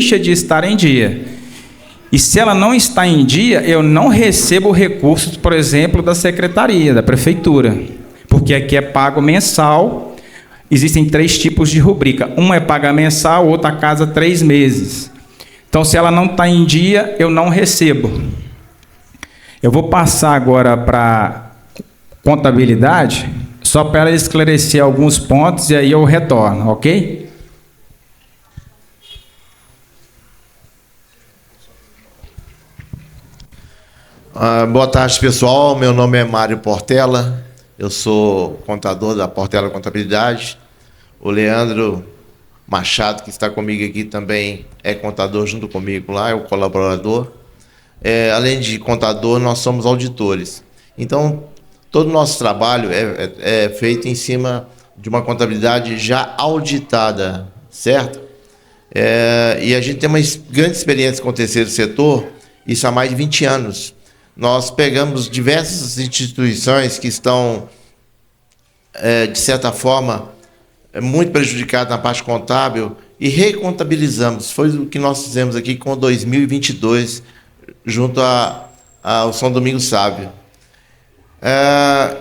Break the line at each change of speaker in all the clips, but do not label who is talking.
deixa de estar em dia. E se ela não está em dia, eu não recebo recursos, por exemplo, da secretaria, da prefeitura. Porque aqui é pago mensal. Existem 3 tipos de rubrica. Uma é paga mensal, outra a cada 3 meses. Então, se ela não está em dia, eu não recebo. Eu vou passar agora para contabilidade, só para ela esclarecer alguns pontos e aí eu retorno, ok?
Boa tarde, pessoal. Meu nome é Mário Portela. Eu sou contador da Portela Contabilidade. O Leandro Machado, que está comigo aqui, também é contador junto comigo lá, é o colaborador. Além de contador, nós somos auditores. Então, todo o nosso trabalho é feito em cima de uma contabilidade já auditada, certo? E a gente tem uma grande experiência com o terceiro setor, isso há mais de 20 anos. Nós pegamos diversas instituições que estão, de certa forma, muito prejudicadas na parte contábil e recontabilizamos. Foi o que nós fizemos aqui com 2022, junto ao São Domingos Sábio.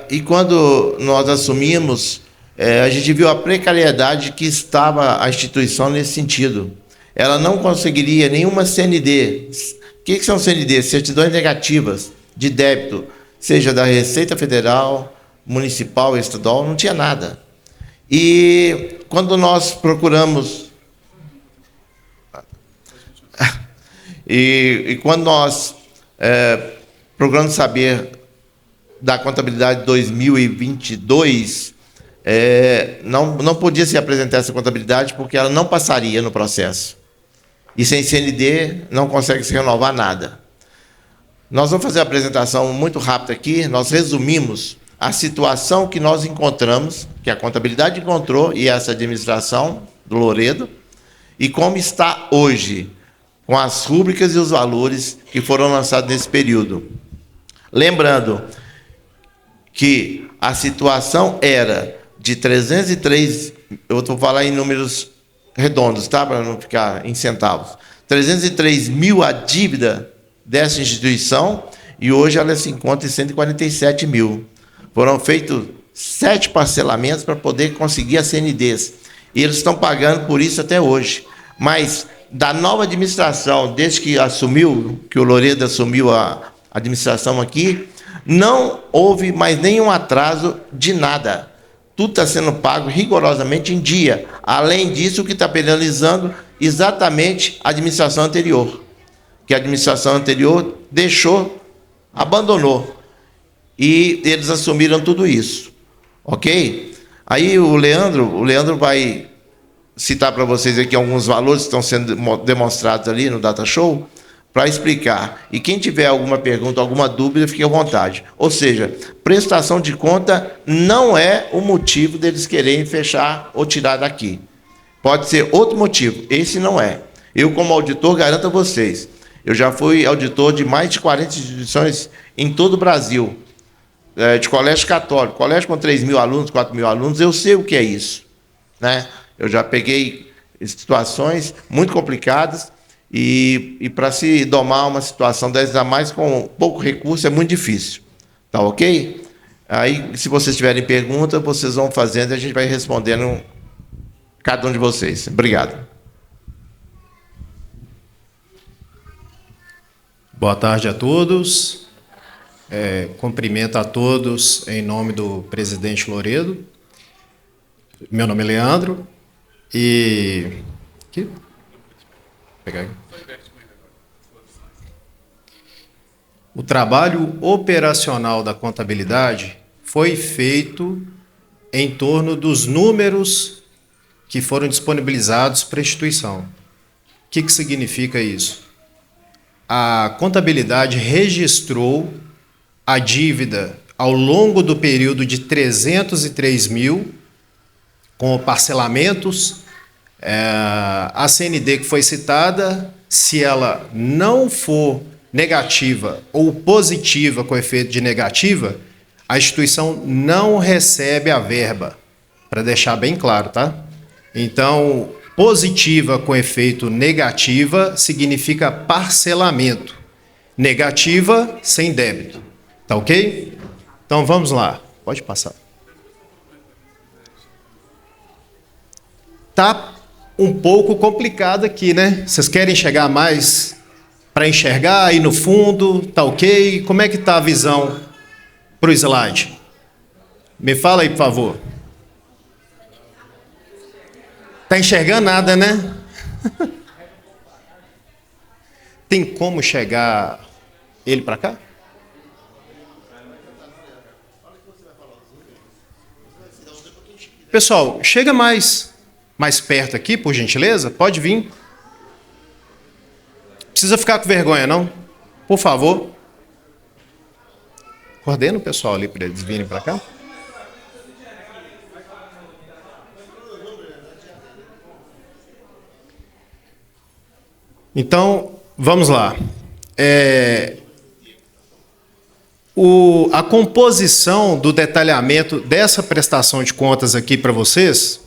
E quando nós assumimos, a gente viu a precariedade que estava a instituição nesse sentido. Ela não conseguiria nenhuma CND. O que são CND? Certidões negativas de débito, seja da Receita Federal, Municipal, Estadual, não tinha nada. E quando nós procuramos... quando nós procuramos saber da contabilidade de 2022, não podia se apresentar essa contabilidade porque ela não passaria no processo. E sem CND não consegue se renovar nada. Nós vamos fazer a apresentação muito rápida aqui. Nós resumimos a situação que nós encontramos, que a contabilidade encontrou e essa administração do Loredo, e como está hoje, com as rúbricas e os valores que foram lançados nesse período. Lembrando que a situação era de 303, eu vou falar em números redondos, tá? Para não ficar em centavos. 303 mil a dívida dessa instituição e hoje ela se encontra em 147 mil. Foram feitos 7 parcelamentos para poder conseguir as CNDs. E eles estão pagando por isso até hoje. Mas da nova administração, desde que assumiu, que o Loredo assumiu a administração aqui, não houve mais nenhum atraso de nada. Tudo está sendo pago rigorosamente em dia. Além disso, o que está penalizando exatamente a administração anterior. Que a administração anterior deixou, abandonou. E eles assumiram tudo isso. Ok? Aí o Leandro vai citar para vocês aqui alguns valores que estão sendo demonstrados ali no Data Show, para explicar. E quem tiver alguma pergunta, alguma dúvida, fique à vontade. Ou seja, prestação de conta não é o motivo deles quererem fechar ou tirar daqui. Pode ser outro motivo, esse não é. Eu, como auditor, garanto a vocês, eu já fui auditor de mais de 40 instituições em todo o Brasil, de colégio católico, colégio com 3 mil alunos, 4 mil alunos, eu sei o que é isso, né? Eu já peguei situações muito complicadas, e para se domar uma situação dessas, a mais com pouco recurso, é muito difícil. Tá ok? Aí, se vocês tiverem pergunta, vocês vão fazendo e a gente vai respondendo cada um de vocês. Obrigado.
Boa tarde a todos. Cumprimento a todos em nome do presidente Loredo. Meu nome é Leandro. E... Aqui? Pegar aqui. O trabalho operacional da contabilidade foi feito em torno dos números que foram disponibilizados para a instituição. O que significa isso? A contabilidade registrou a dívida ao longo do período de 303 mil, com parcelamentos. A CND que foi citada, se ela não for negativa ou positiva com efeito de negativa, a instituição não recebe a verba, para deixar bem claro, tá? Então, Positiva com efeito negativa significa parcelamento. Negativa sem débito. Tá ok? Então vamos lá. Pode passar. Tá um pouco complicado aqui, né? Vocês querem chegar mais para enxergar aí no fundo? Tá ok? Como é que tá a visão para o slide? Me fala aí, por favor. Tá enxergando nada, né? Tem como chegar ele para cá? Pessoal, chega mais perto aqui, por gentileza. Pode vir. Precisa ficar com vergonha, não? Por favor. Coordena o pessoal ali para eles virem para cá. Então, vamos lá. A composição do detalhamento dessa prestação de contas aqui para vocês.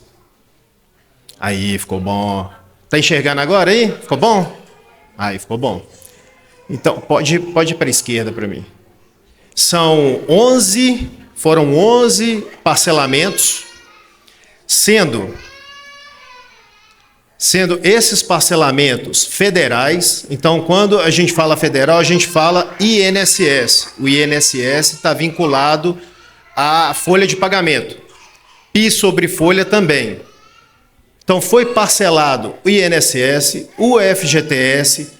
Aí, ficou bom. Tá enxergando agora aí? Ficou bom? Aí, ficou bom. Então, pode ir para a esquerda para mim. Foram 11 parcelamentos, sendo esses parcelamentos federais. Então, quando a gente fala federal, a gente fala INSS. O INSS está vinculado à folha de pagamento. PIS sobre folha também. Então, foi parcelado o INSS, o FGTS,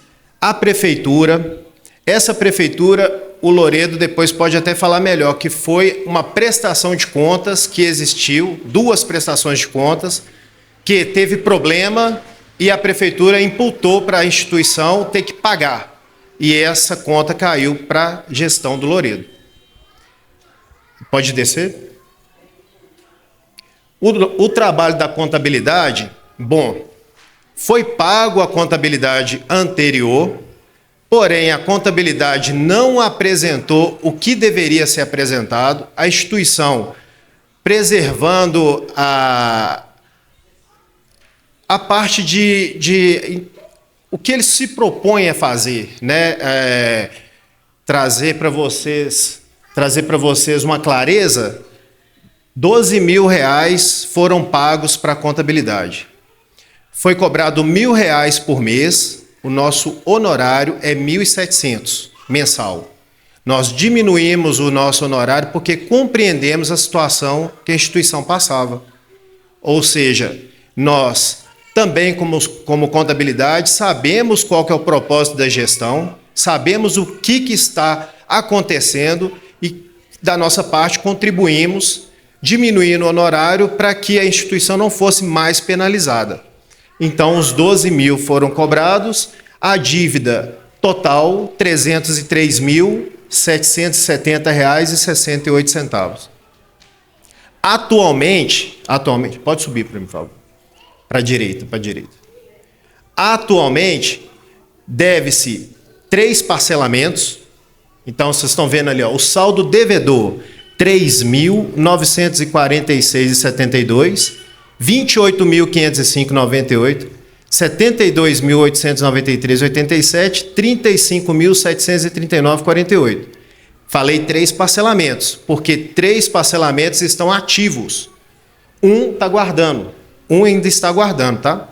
a prefeitura. Essa prefeitura, o Loredo depois pode até falar melhor, que foi uma prestação de contas que existiu, 2 prestações de contas, que teve problema e a prefeitura imputou para a instituição ter que pagar. E essa conta caiu para a gestão do Loredo. Pode descer? O trabalho da contabilidade, bom, foi pago a contabilidade anterior, porém a contabilidade não apresentou o que deveria ser apresentado, a instituição preservando a parte de o que ele se propõe a fazer, né? Trazer para vocês uma clareza. 12 mil reais foram pagos para a contabilidade. Foi cobrado R$1.000 por mês. O nosso honorário é 1.700 mensal. Nós diminuímos o nosso honorário porque compreendemos a situação que a instituição passava. Ou seja, nós também, como contabilidade, sabemos qual que é o propósito da gestão, sabemos o que está acontecendo e, da nossa parte, contribuímos diminuindo o honorário para que a instituição não fosse mais penalizada. Então, os 12 mil foram cobrados, a dívida total, R$ 303.770,68. Atualmente, pode subir para mim, por favor. Para a direita. Atualmente, deve-se 3 parcelamentos. Então, vocês estão vendo ali, ó, o saldo devedor, R$ 3.946,72, R$ 28.505,98, R$ 72.893,87, R$ 35.739,48. Falei 3 parcelamentos, porque 3 parcelamentos estão ativos. Um está guardando, um ainda está guardando, tá?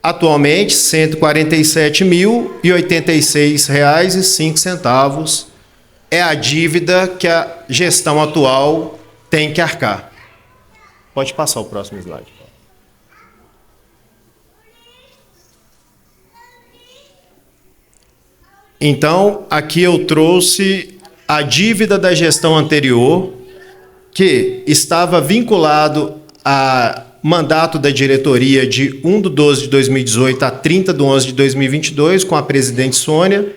Atualmente, R$ 147.086,05 é a dívida que a gestão atual tem que arcar. Pode passar o próximo slide. Então, aqui eu trouxe a dívida da gestão anterior, que estava vinculado a mandato da diretoria de 1/12/2018 a 30/11/2022, com a presidente Sônia,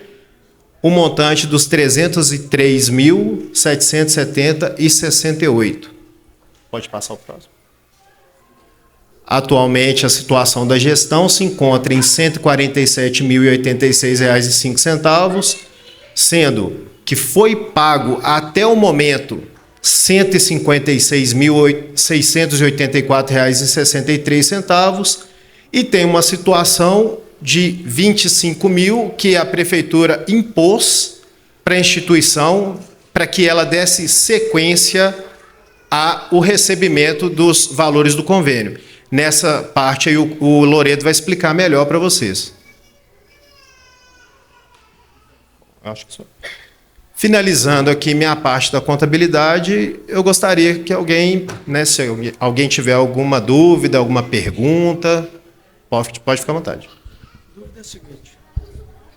o montante dos R$ 303.770,68. Pode passar o próximo. Atualmente, a situação da gestão se encontra em R$ 147.086,05, sendo que foi pago até o momento R$ 156.684,63 E tem uma situação de 25 mil que a prefeitura impôs para a instituição para que ela desse sequência ao recebimento dos valores do convênio. Nessa parte aí o Loredo vai explicar melhor para vocês. Acho que só. Finalizando aqui minha parte da contabilidade, eu gostaria que alguém, né, se alguém tiver alguma dúvida, alguma pergunta, pode ficar à vontade.
Dúvida é a seguinte.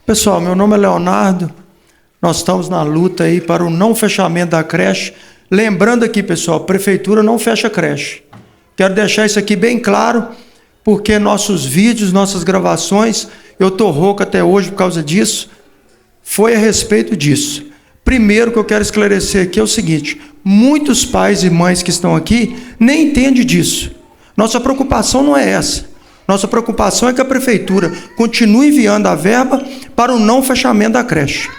Pessoal, meu nome é Leonardo, nós estamos na luta aí para o não fechamento da creche. Lembrando aqui, pessoal, a prefeitura não fecha creche. Quero deixar isso aqui bem claro, porque nossos vídeos, nossas gravações, eu estou rouco até hoje por causa disso, foi a respeito disso. Primeiro que eu quero esclarecer aqui é o seguinte: muitos pais e mães que estão aqui nem entendem disso. Nossa preocupação não é essa. Nossa preocupação é que a prefeitura continue enviando a verba para o não fechamento da creche.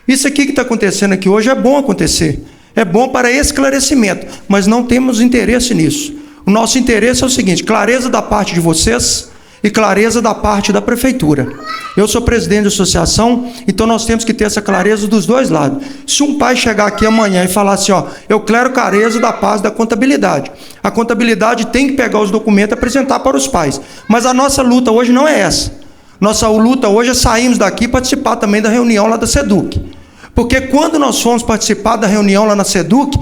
Isso aqui que está acontecendo aqui hoje é bom acontecer. É bom para esclarecimento, mas não temos interesse nisso. O nosso interesse é o seguinte: clareza da parte de vocês e clareza da parte da prefeitura. Eu sou presidente de associação, então nós temos que ter essa clareza dos dois lados. Se um pai chegar aqui amanhã e falar assim, ó, eu quero clareza da parte da contabilidade, a contabilidade tem que pegar os documentos e apresentar para os pais. Mas a nossa luta hoje não é essa. Nossa luta hoje é sairmos daqui e participar também da reunião lá da SEDUC. Porque quando nós fomos participar da reunião lá na SEDUC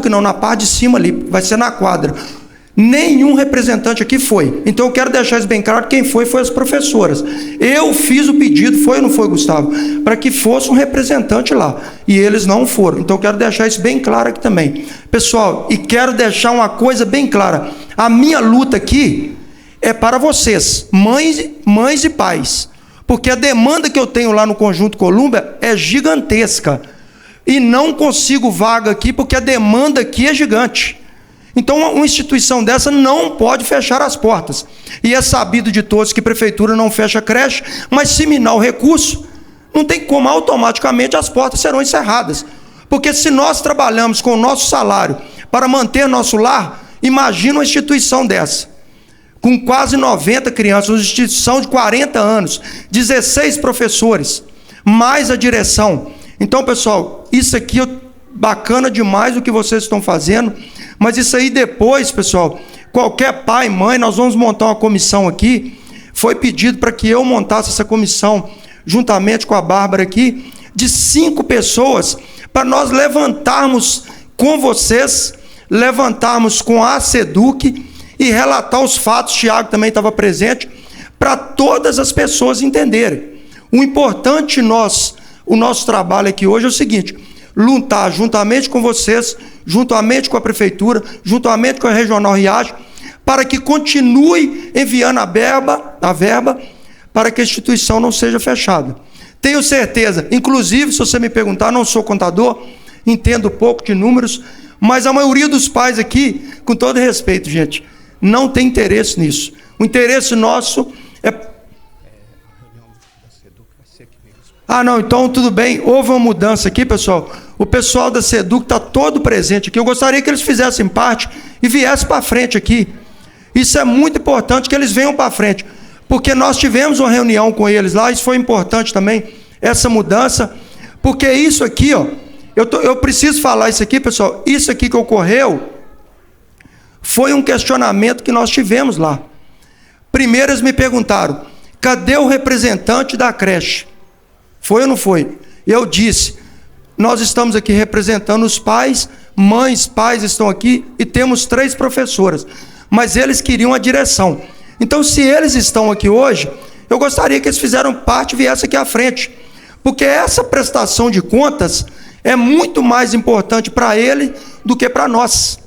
não, na parte de cima ali, vai ser na quadra, nenhum representante aqui foi. Então eu quero deixar isso bem claro: quem foi as professoras. Eu fiz o pedido, foi ou não foi, Gustavo? Para que fosse um representante lá. E eles não foram. Então eu quero deixar isso bem claro aqui também. Pessoal, e quero deixar uma coisa bem clara: a minha luta aqui é para vocês, mães e pais. Porque a demanda que eu tenho lá no Conjunto Colômbia é gigantesca. E não consigo vaga aqui porque a demanda aqui é gigante. Então, uma instituição dessa não pode fechar as portas. E é sabido de todos que a prefeitura não fecha creche, mas se minar o recurso, não tem como automaticamente as portas serão encerradas. Porque se nós trabalhamos com o nosso salário para manter nosso lar, imagina uma instituição dessa, com quase 90 crianças, uma instituição de 40 anos, 16 professores, mais a direção. Então, pessoal, isso aqui é bacana demais o que vocês estão fazendo, mas isso aí depois, pessoal, qualquer pai, mãe, nós vamos montar uma comissão aqui. Foi pedido para que eu montasse essa comissão, juntamente com a Bárbara aqui, de 5 pessoas, para nós levantarmos com vocês, levantarmos com a SEDUC e relatar os fatos. Tiago também estava presente, para todas as pessoas entenderem. O importante o nosso trabalho aqui hoje é o seguinte: lutar juntamente com vocês, juntamente com a prefeitura, juntamente com a Regional Riacho, para que continue enviando a verba para que a instituição não seja fechada. Tenho certeza, inclusive, se você me perguntar, não sou contador, entendo pouco de números, mas a maioria dos pais aqui, com todo respeito, gente, não tem interesse nisso. O interesse nosso é... não, então tudo bem, houve uma mudança aqui, pessoal. O pessoal da SEDUC está todo presente aqui. Eu gostaria que eles fizessem parte e viessem para frente aqui. Isso é muito importante, que eles venham para frente, porque nós tivemos uma reunião com eles lá. Isso foi importante também, essa mudança, porque isso aqui, ó, eu preciso falar isso aqui, pessoal. Isso aqui que ocorreu foi um questionamento que nós tivemos lá. Primeiro eles me perguntaram: cadê o representante da creche? Foi ou não foi? Eu disse: nós estamos aqui representando os pais, mães, pais estão aqui e temos 3 professoras, mas eles queriam a direção. Então, se eles estão aqui hoje, eu gostaria que eles fizeram parte e viessem aqui à frente, porque essa prestação de contas é muito mais importante para ele do que para nós.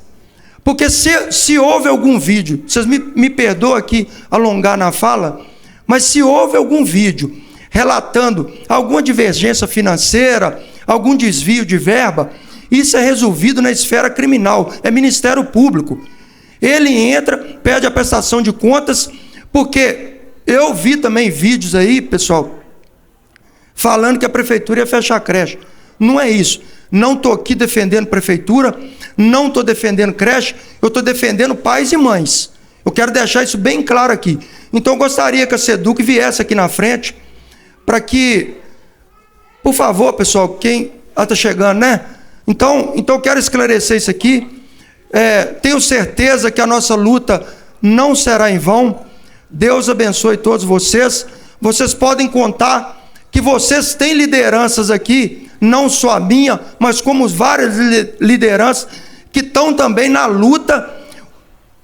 Porque se houve algum vídeo, vocês me perdoam aqui alongar na fala, mas se houve algum vídeo relatando alguma divergência financeira, algum desvio de verba, isso é resolvido na esfera criminal, é Ministério Público. Ele entra, pede a prestação de contas, porque eu vi também vídeos aí, pessoal, falando que a prefeitura ia fechar a creche. Não é isso. Não estou aqui defendendo prefeitura, não estou defendendo creche, eu estou defendendo pais e mães. Eu quero deixar isso bem claro aqui. Então eu gostaria que a SEDUC viesse aqui na frente para que, por favor, pessoal, quem está chegando, né? Então eu quero esclarecer isso aqui. Tenho certeza que a nossa luta não será em vão. Deus abençoe todos vocês. Vocês podem contar que vocês têm lideranças aqui, não só a minha, mas como várias lideranças que estão também na luta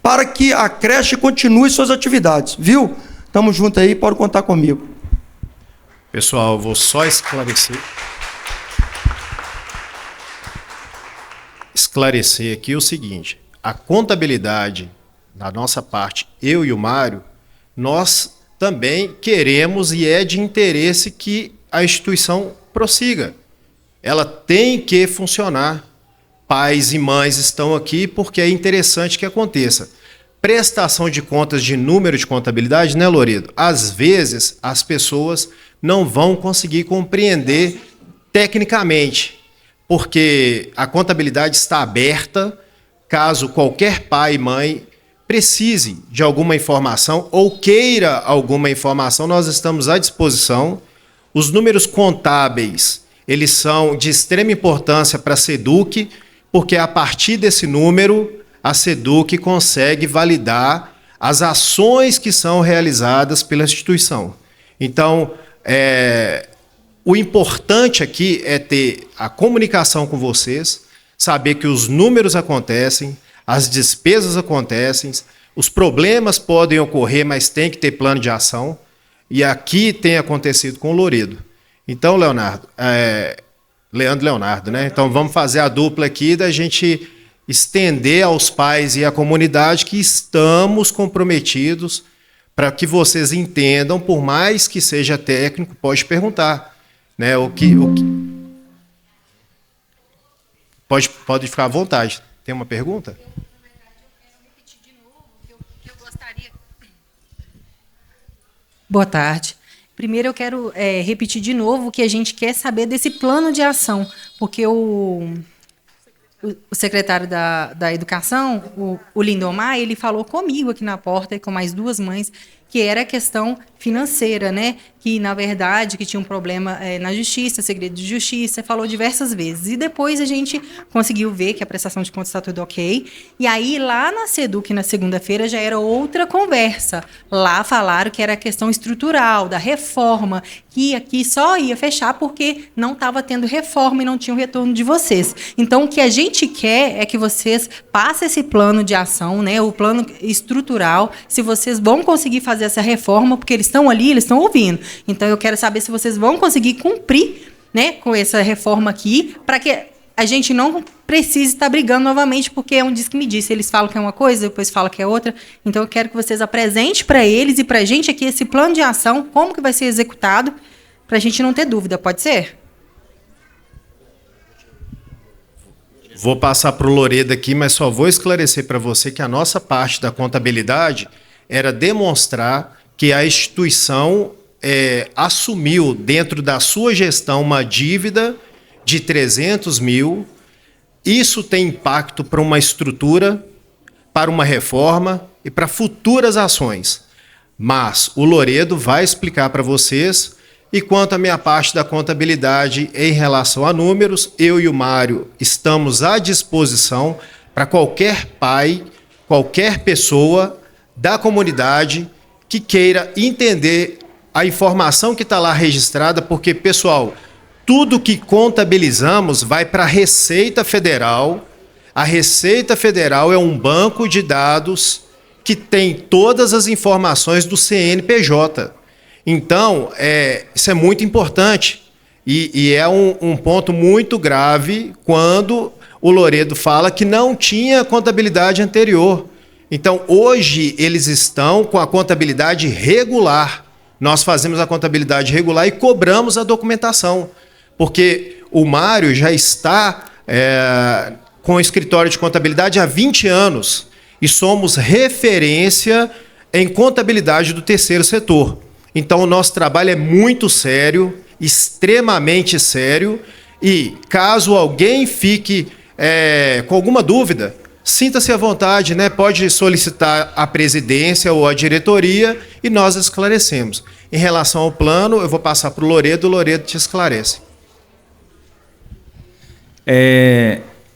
para que a creche continue suas atividades, viu? Tamo junto aí, pode contar comigo.
Pessoal, eu vou só esclarecer aqui o seguinte: a contabilidade, da nossa parte, eu e o Mário, nós também queremos e é de interesse que a instituição prossiga. Ela tem que funcionar. Pais e mães estão aqui porque é interessante que aconteça. Prestação de contas de número de contabilidade, né, Loredo? Às vezes, as pessoas não vão conseguir compreender tecnicamente, porque a contabilidade está aberta. Caso qualquer pai e mãe precise de alguma informação ou queira alguma informação, nós estamos à disposição. Os números contábeis, eles são de extrema importância para a SEDUC, porque a partir desse número, a SEDUC consegue validar as ações que são realizadas pela instituição. Então, o importante aqui é ter a comunicação com vocês, saber que os números acontecem, as despesas acontecem, os problemas podem ocorrer, mas tem que ter plano de ação. E aqui tem acontecido com o Loredo. Então, Leandro, né? Então, vamos fazer a dupla aqui da gente estender aos pais e à comunidade que estamos comprometidos para que vocês entendam, por mais que seja técnico, pode perguntar, né? Pode ficar à vontade. Tem uma pergunta?
Boa tarde. Primeiro eu quero repetir de novo o que a gente quer saber desse plano de ação, porque o secretário da Educação, o Lindomar, ele falou comigo aqui na porta e com mais duas mães que era a questão financeira, né? Que, na verdade, que tinha um problema na justiça, segredo de justiça, falou diversas vezes. E depois a gente conseguiu ver que a prestação de contas está tudo ok. E aí, lá na SEDUC, na segunda-feira, já era outra conversa. Lá falaram que era a questão estrutural, da reforma, que aqui só ia fechar porque não estava tendo reforma e não tinha o retorno de vocês. Então, o que a gente quer é que vocês passem esse plano de ação, né? O plano estrutural, se vocês vão conseguir fazer essa reforma, porque eles estão ali, eles estão ouvindo. Então, eu quero saber se vocês vão conseguir cumprir, né, com essa reforma aqui, para que a gente não precise estar brigando novamente, porque é um diz que me disse. Eles falam que é uma coisa, depois falam que é outra. Então, eu quero que vocês apresentem para eles e para a gente aqui esse plano de ação, como que vai ser executado, para a gente não ter dúvida. Pode ser?
Vou passar para o Loredo aqui, mas só vou esclarecer para você que a nossa parte da contabilidade era demonstrar que a instituição assumiu dentro da sua gestão uma dívida de 300 mil. Isso tem impacto para uma estrutura, para uma reforma e para futuras ações. Mas o Loredo vai explicar para vocês. E quanto à minha parte da contabilidade em relação a números, eu e o Mário estamos à disposição para qualquer pai, qualquer pessoa da comunidade que queira entender a informação que está lá registrada, porque, pessoal, tudo que contabilizamos vai para a Receita Federal. A Receita Federal é um banco de dados que tem todas as informações do CNPJ. Então, isso é muito importante e é um ponto muito grave quando o Loredo fala que não tinha contabilidade anterior. Então, hoje, eles estão com a contabilidade regular. Nós fazemos a contabilidade regular e cobramos a documentação, porque o Mário já está com o escritório de contabilidade há 20 anos e somos referência em contabilidade do terceiro setor. Então, o nosso trabalho é muito sério, extremamente sério, e caso alguém fique com alguma dúvida, sinta-se à vontade, né? Pode solicitar a presidência ou a diretoria e nós esclarecemos. Em relação ao plano, eu vou passar para o Loredo te esclarece.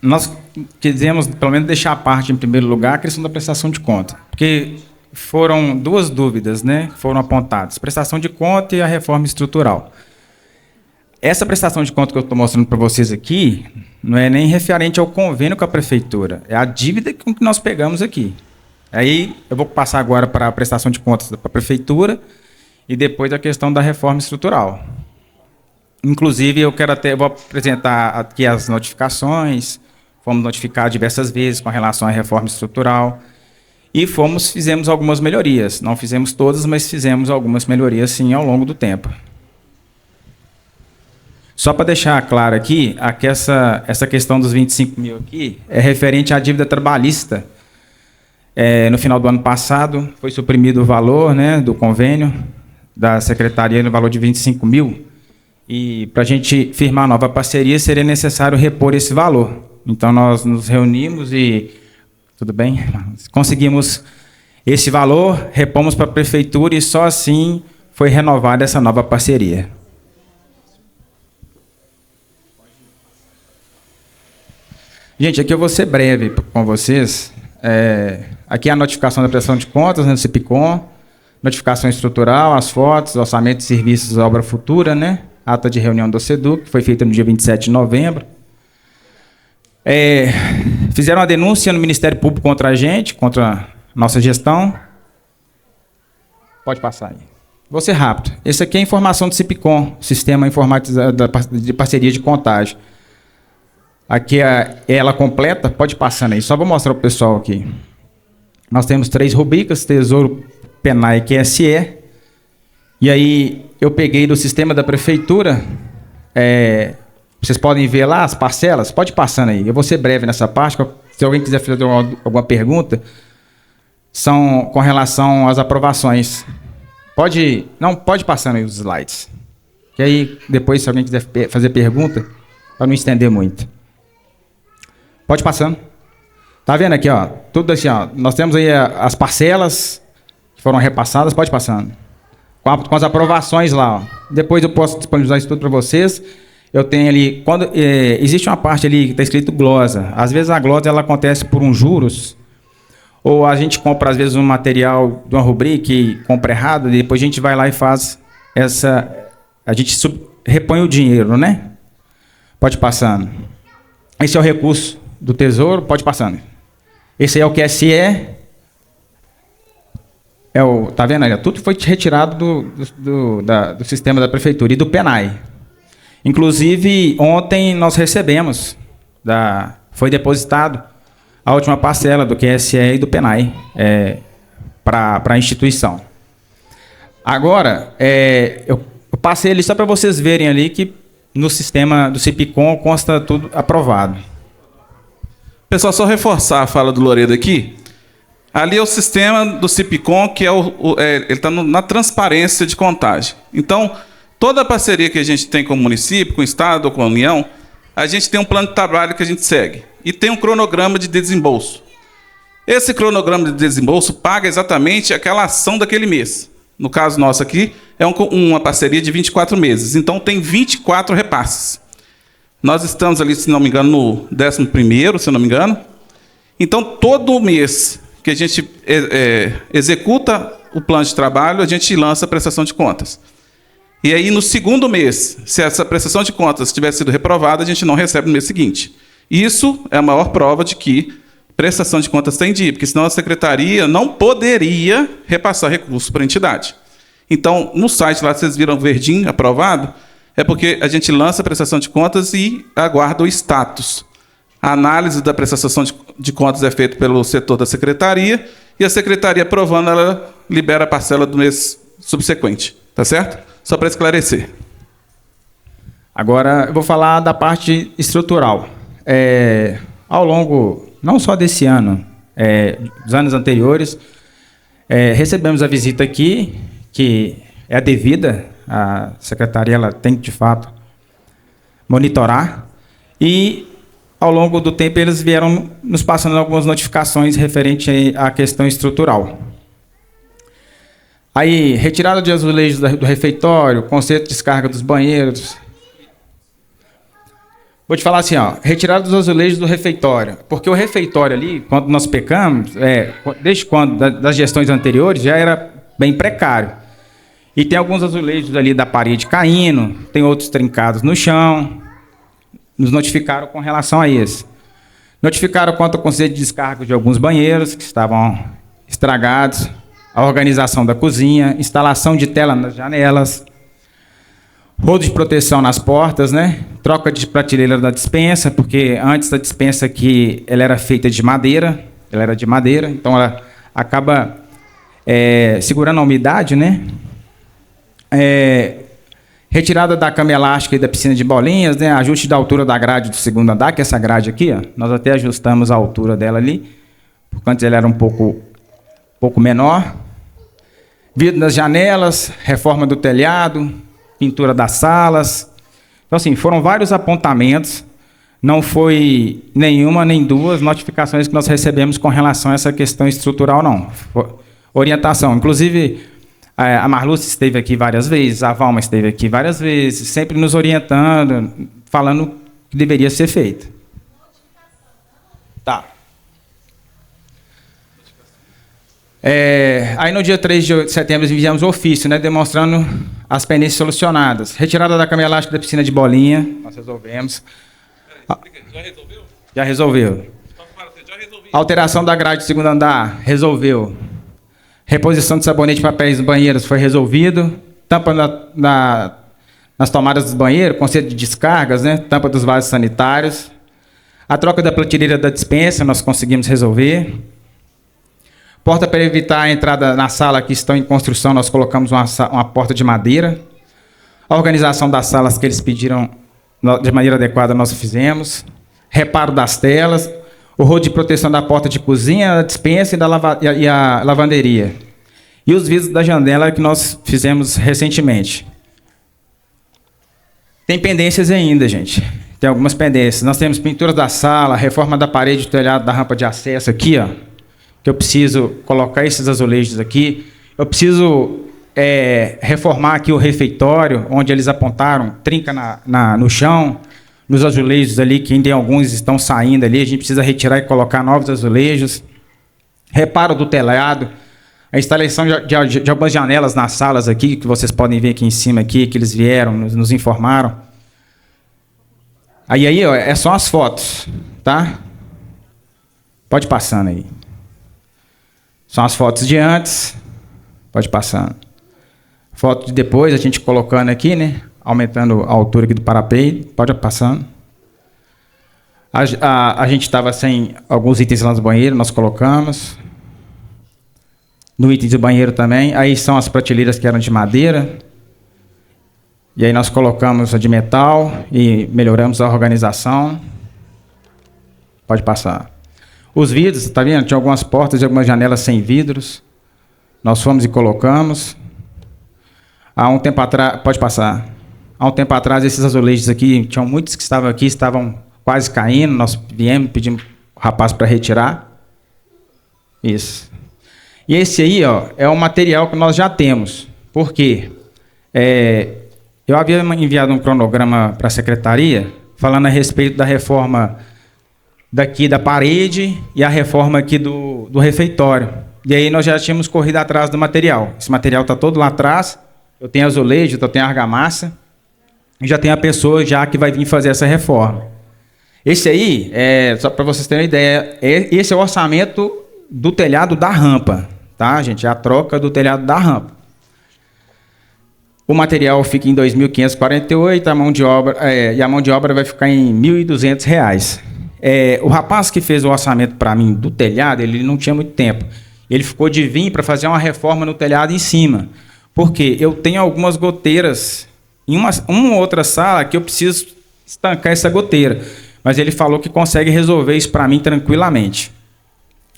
Nós quisemos, pelo menos, deixar a parte, em primeiro lugar, a questão da prestação de conta. Porque foram duas dúvidas, né, que foram apontadas. Prestação de conta e a reforma estrutural. Essa prestação de conta que eu estou mostrando para vocês aqui não é nem referente ao convênio com a prefeitura, é a dívida que nós pegamos aqui. Aí eu vou passar agora para a prestação de contas para a prefeitura e depois a questão da reforma estrutural. Inclusive, vou apresentar aqui as notificações. Fomos notificados diversas vezes com relação à reforma estrutural e fizemos algumas melhorias. Não fizemos todas, mas fizemos algumas melhorias, sim, ao longo do tempo. Só para deixar claro aqui, essa questão dos 25 mil aqui é referente à dívida trabalhista. No final do ano passado, foi suprimido o valor, né, do convênio da secretaria no valor de 25 mil. E para a gente firmar nova parceria, seria necessário repor esse valor. Então, nós nos reunimos e, tudo bem, conseguimos esse valor, repomos para a prefeitura e só assim foi renovada essa nova parceria. Gente, aqui eu vou ser breve com vocês. Aqui é a notificação da prestação de contas, né, do CIPCOM, notificação estrutural, as fotos, orçamento de serviços, obra futura, né? Ata de reunião do SEDUC, que foi feita no dia 27 de novembro. Fizeram uma denúncia no Ministério Público contra a gente, contra a nossa gestão. Pode passar aí. Vou ser rápido. Esse aqui é a informação do CIPCOM, Sistema Informatizado de Parceria de Contagem. Aqui é ela completa, pode passando aí. Só vou mostrar para o pessoal aqui. Nós temos 3 rubricas, Tesouro, PENAI e QSE. E aí eu peguei do sistema da prefeitura, vocês podem ver lá as parcelas, pode passando aí. Eu vou ser breve nessa parte, se alguém quiser fazer alguma pergunta, são com relação às aprovações. Pode passando aí os slides. Que aí depois, se alguém quiser fazer pergunta, para não estender muito. Pode passando. Tá vendo aqui, ó? Tudo assim, ó. Nós temos aí as parcelas que foram repassadas, pode passando. Com as aprovações lá, ó. Depois eu posso disponibilizar isso tudo para vocês. Eu tenho ali, existe uma parte ali que está escrito glosa. Às vezes a glosa ela acontece por uns juros, ou a gente compra às vezes um material de uma rubrica e compra errado, e depois a gente vai lá e faz a gente repõe o dinheiro, né? Pode passando. Esse é o recurso do Tesouro, pode passando. Esse aí é o QSE. Tá vendo aí? Tudo foi retirado do sistema da prefeitura e do PENAI. Inclusive, ontem nós recebemos, foi depositado a última parcela do QSE e do PENAI para a instituição. Agora, eu passei ali só para vocês verem ali que no sistema do CIPCOM consta tudo aprovado.
Pessoal, só reforçar a fala do Loredo aqui. Ali é o sistema do CIPCOM, que ele está na transparência de contagem. Então, toda a parceria que a gente tem com o município, com o Estado ou com a União, a gente tem um plano de trabalho que a gente segue. E tem um cronograma de desembolso. Esse cronograma de desembolso paga exatamente aquela ação daquele mês. No caso nosso aqui, é uma parceria de 24 meses. Então, tem 24 repasses. Nós estamos ali, se não me engano, no 11º, se não me engano. Então, todo mês que a gente executa o plano de trabalho, a gente lança a prestação de contas. E aí, no segundo mês, se essa prestação de contas tiver sido reprovada, a gente não recebe no mês seguinte. Isso é a maior prova de que prestação de contas tem dia, porque senão a secretaria não poderia repassar recursos para a entidade. Então, no site lá, vocês viram verdinho, aprovado, é porque a gente lança a prestação de contas e aguarda o status. A análise da prestação de contas é feita pelo setor da secretaria e a secretaria, aprovando, ela libera a parcela do mês subsequente. Tá certo? Só para esclarecer.
Agora, eu vou falar da parte estrutural. Ao longo, não só desse ano, dos anos anteriores, recebemos a visita aqui, que é a devida, a secretaria ela tem que, de fato, monitorar. E ao longo do tempo, eles vieram nos passando algumas notificações referente à questão estrutural. Aí, retirada de azulejos do refeitório, conserto de descarga dos banheiros. Vou te falar assim, ó, retirada dos azulejos do refeitório. Porque o refeitório ali, quando nós pecamos, desde quando, das gestões anteriores, já era bem precário. E tem alguns azulejos ali da parede caindo, tem outros trincados no chão. Nos notificaram com relação a isso. Notificaram quanto ao conserto de descarga de alguns banheiros que estavam estragados, a organização da cozinha, instalação de tela nas janelas, rodo de proteção nas portas, né? Troca de prateleira da despensa, porque antes da despensa aqui ela era feita de madeira, então ela acaba segurando a umidade, né? Retirada da cama elástica e da piscina de bolinhas, né? Ajuste da altura da grade do segundo andar, que é essa grade aqui, ó, nós até ajustamos a altura dela ali, porque antes ela era um pouco menor. Vidro das janelas, reforma do telhado, pintura das salas. Então, assim, foram vários apontamentos, não foi nenhuma nem duas notificações que nós recebemos com relação a essa questão estrutural, não. Orientação, inclusive, a Marluce esteve aqui várias vezes, a Valma esteve aqui várias vezes, sempre nos orientando, falando o que deveria ser feito. Tá. Aí no dia 3 de setembro enviamos o ofício, né, demonstrando as pendências solucionadas. Retirada da cama elástica da piscina de bolinha, nós resolvemos.
Já resolveu?
Já resolveu.
Já resolvi.
Alteração da grade do segundo andar, resolveu. Reposição de sabonete e papéis nos banheiros, foi resolvido. Tampa nas tomadas dos banheiros, conserto de descargas, né, tampa dos vasos sanitários. A troca da prateleira da despensa, nós conseguimos resolver. Porta para evitar a entrada na sala que estão em construção, nós colocamos uma porta de madeira. A organização das salas que eles pediram de maneira adequada, nós fizemos. Reparo das telas. O rodo de proteção da porta de cozinha, da despensa e a lavanderia. E os vidros da janela que nós fizemos recentemente. Tem pendências ainda, gente. Tem algumas pendências. Nós temos pintura da sala, reforma da parede do telhado da rampa de acesso aqui, ó. Que eu preciso colocar esses azulejos aqui. Eu preciso reformar aqui o refeitório, onde eles apontaram, trinca no chão, nos azulejos ali, que ainda alguns estão saindo ali, a gente precisa retirar e colocar novos azulejos. Reparo do telhado, a instalação de algumas janelas nas salas aqui, que vocês podem ver aqui em cima, aqui, que eles vieram, nos informaram. Aí ó, é só as fotos, tá? Pode passando aí. São as fotos de antes. Pode passando. Foto de depois, a gente colocando aqui, né? Aumentando a altura aqui do parapeito. Pode passando. A gente estava sem alguns itens lá no banheiro, nós colocamos. No item do banheiro também. Aí são as prateleiras que eram de madeira. E aí nós colocamos a de metal e melhoramos a organização. Pode passar. Os vidros, tá vendo? Tinha algumas portas e algumas janelas sem vidros. Nós fomos e colocamos. Há um tempo atrás, pode passar. Há um tempo atrás, esses azulejos aqui, tinham muitos que estavam aqui, estavam quase caindo. Nós viemos, pedimos o rapaz para retirar. Isso. E esse aí, ó, é um material que nós já temos. Por quê? Eu havia enviado um cronograma para a secretaria, falando a respeito da reforma daqui da parede e a reforma aqui do refeitório. E aí nós já tínhamos corrido atrás do material. Esse material está todo lá atrás. Eu tenho azulejo, eu tenho argamassa. E já tem a pessoa já que vai vir fazer essa reforma. Esse aí, só para vocês terem uma ideia, esse é o orçamento do telhado da rampa. Tá, gente? É a troca do telhado da rampa. O material fica em R$ 2.548, a mão de obra, e a mão de obra vai ficar em R$ 1.200. O rapaz que fez o orçamento para mim do telhado, ele não tinha muito tempo. Ele ficou de vir para fazer uma reforma no telhado em cima. Porque eu tenho algumas goteiras em uma outra sala que eu preciso estancar essa goteira. Mas ele falou que consegue resolver isso para mim tranquilamente.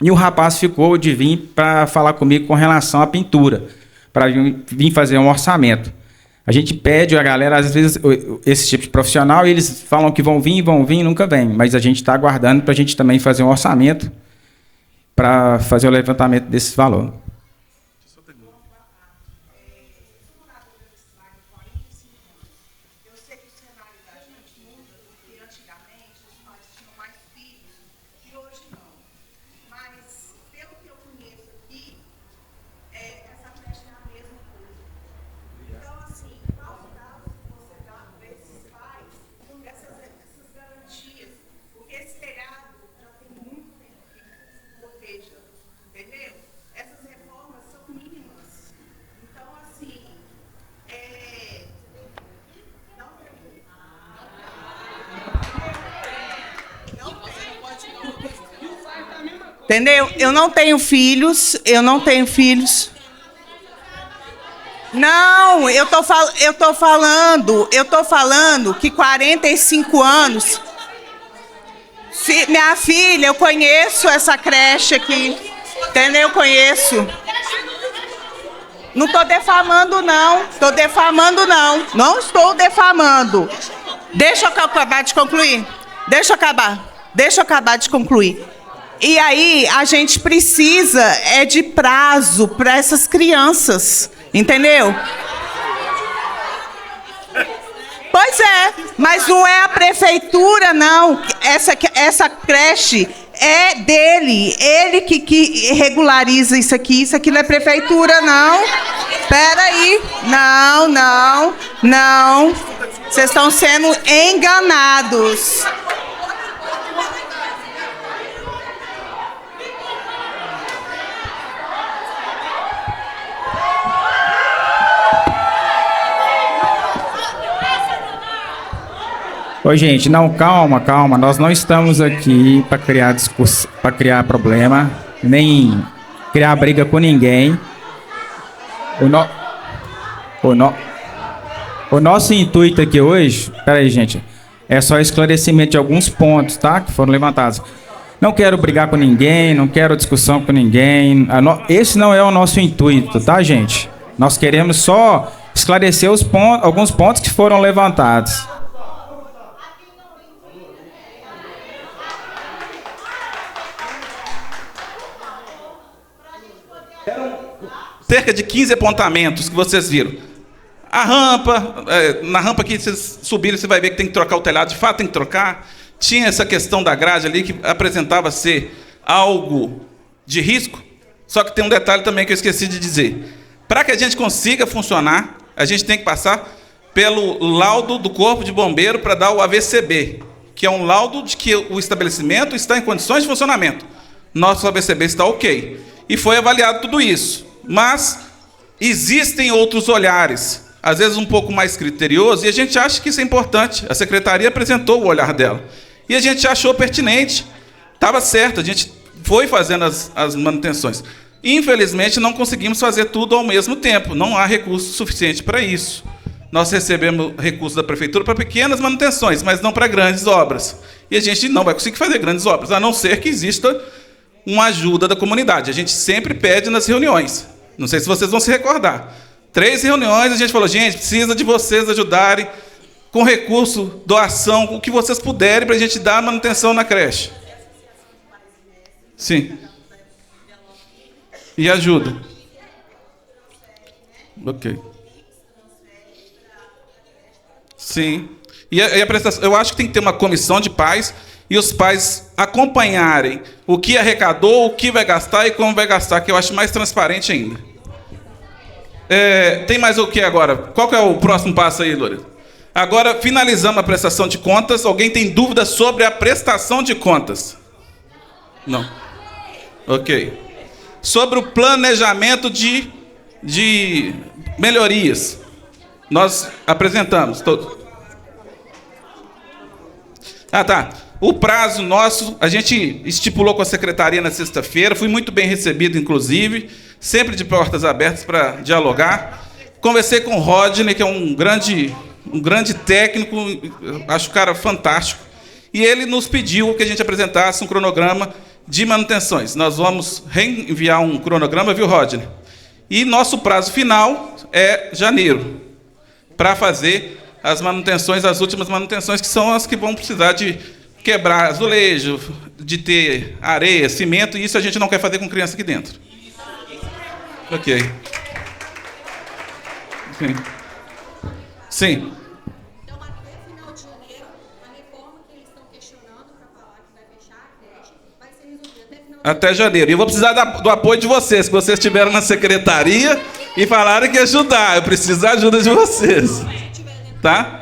E o rapaz ficou de vir para falar comigo com relação à pintura, para vir fazer um orçamento. A gente pede a galera, às vezes, esse tipo de profissional, eles falam que vão vir, nunca vem. Mas a gente está aguardando para a gente também fazer um orçamento para fazer o levantamento desse valor.
Entendeu? Eu não tenho filhos. Não, eu tô falando que 45 anos. Minha filha, eu conheço essa creche aqui. Entendeu? Eu conheço. Não estou defamando, não. Não estou defamando. Deixa eu acabar de concluir. Deixa eu acabar de concluir. E aí, a gente precisa de prazo para essas crianças, entendeu? Pois é, mas não é a prefeitura, não. Essa creche é dele, ele que regulariza isso aqui não é prefeitura, não. Peraí, não. Vocês estão sendo enganados.
Ô, gente, não, calma. Nós não estamos aqui para criar discurso, para criar problema, nem criar briga com ninguém. O nosso intuito aqui hoje, peraí, gente, é só esclarecimento de alguns pontos, tá? Que foram levantados. Não quero brigar com ninguém, não quero discussão com ninguém. Esse não é o nosso intuito, tá, gente? Nós queremos só esclarecer alguns pontos que foram levantados.
Cerca de 15 apontamentos que vocês viram. A rampa, na rampa que vocês subiram, você vai ver que tem que trocar o telhado. De fato, tem que trocar. Tinha essa questão da grade ali, que apresentava ser algo de risco. Só que tem um detalhe também que eu esqueci de dizer. Para que a gente consiga funcionar, a gente tem que passar pelo laudo do Corpo de Bombeiro para dar o AVCB, que é um laudo de que o estabelecimento está em condições de funcionamento. Nosso AVCB está ok. E foi avaliado tudo isso. Mas existem outros olhares, às vezes um pouco mais criteriosos, e a gente acha que isso é importante. A secretaria apresentou o olhar dela. E a gente achou pertinente, estava certo, a gente foi fazendo as manutenções. Infelizmente, não conseguimos fazer tudo ao mesmo tempo, não há recurso suficiente para isso. Nós recebemos recursos da prefeitura para pequenas manutenções, mas não para grandes obras. E a gente não vai conseguir fazer grandes obras, a não ser que exista uma ajuda da comunidade. A gente sempre pede nas reuniões. Não sei se vocês vão se recordar. 3 reuniões, a gente falou, gente, precisa de vocês ajudarem com recurso, doação, o que vocês puderem para a gente dar manutenção na creche. Sim. E ajuda. Ok. Sim. E a prestação, eu acho que tem que ter uma comissão de pais e os pais acompanharem o que arrecadou, o que vai gastar e como vai gastar, que eu acho mais transparente ainda. Tem mais o que agora? Qual que é o próximo passo aí, Loreto? Agora, finalizamos a prestação de contas. Alguém tem dúvida sobre a prestação de contas? Não. Ok. Sobre o planejamento de melhorias. Nós apresentamos. Tá. O prazo nosso, a gente estipulou com a secretaria na sexta-feira, fui muito bem recebido, inclusive, sempre de portas abertas para dialogar. Conversei com o Rodney, que é um grande técnico, acho o cara fantástico, e ele nos pediu que a gente apresentasse um cronograma de manutenções. Nós vamos reenviar um cronograma, viu, Rodney? E nosso prazo final é janeiro. para fazer as manutenções, as últimas manutenções, que são as que vão precisar de quebrar azulejo, de ter areia, cimento, e isso a gente não quer fazer com criança aqui dentro. Ok. Sim. Sim.
Então, até final de janeiro, a reforma que eles estão questionando para falar que vai fechar a creche vai ser resolvida até final de
Até janeiro. E eu vou precisar do apoio de vocês, que vocês estiveram na secretaria e falaram que ia ajudar. Eu preciso da ajuda de vocês. Tá?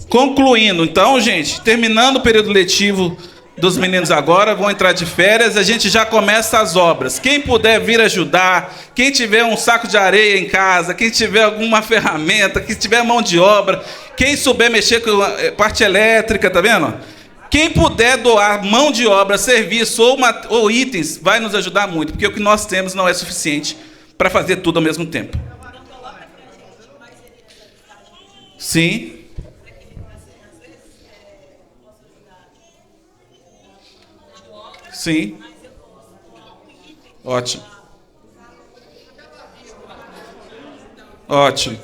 Concluindo, então, gente, terminando o período letivo dos meninos agora, vão entrar de férias, a gente já começa as obras. Quem puder vir ajudar, quem tiver um saco de areia em casa, quem tiver alguma ferramenta, quem tiver mão de obra, quem souber mexer com a parte elétrica, tá vendo? Quem puder doar mão de obra, serviço ou itens, vai nos ajudar muito, porque o que nós temos não é suficiente para fazer tudo ao mesmo tempo. Sim. Sim. Ótimo. Ótimo.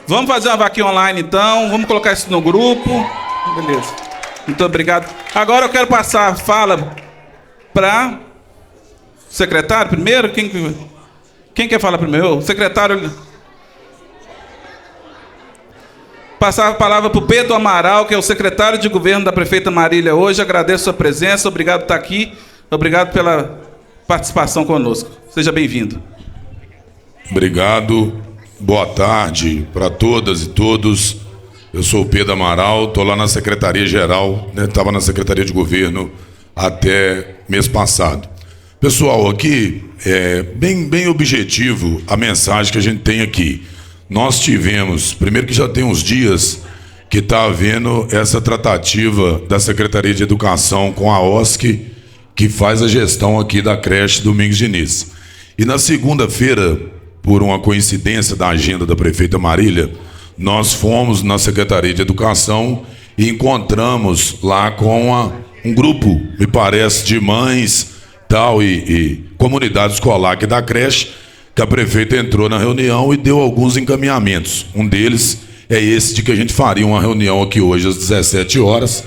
Vamos fazer uma vaquinha online, então. Vamos colocar isso no grupo. Beleza. Muito obrigado. Agora eu quero passar a fala para o secretário primeiro. Quem quer falar primeiro? O secretário. Passar a palavra para o Pedro Amaral, que é o secretário de governo da prefeita Marília hoje. Agradeço a sua presença, obrigado por estar aqui, obrigado pela participação conosco. Seja bem-vindo.
Obrigado, boa tarde para todas e todos. Eu sou o Pedro Amaral, estou lá na Secretaria-Geral, estava na Secretaria de Governo até mês passado. Pessoal, aqui é bem objetivo a mensagem que a gente tem aqui. Nós tivemos, primeiro que já tem uns dias que está havendo essa tratativa da Secretaria de Educação com a OSC, que faz a gestão aqui da creche Domingos Diniz. E na segunda-feira, por uma coincidência da agenda da prefeita Marília, nós fomos na Secretaria de Educação e encontramos lá com um grupo, me parece, de mães tal, e comunidade escolar aqui da creche, que a prefeita entrou na reunião e deu alguns encaminhamentos. Um deles é esse de que a gente faria uma reunião aqui hoje às 17 horas.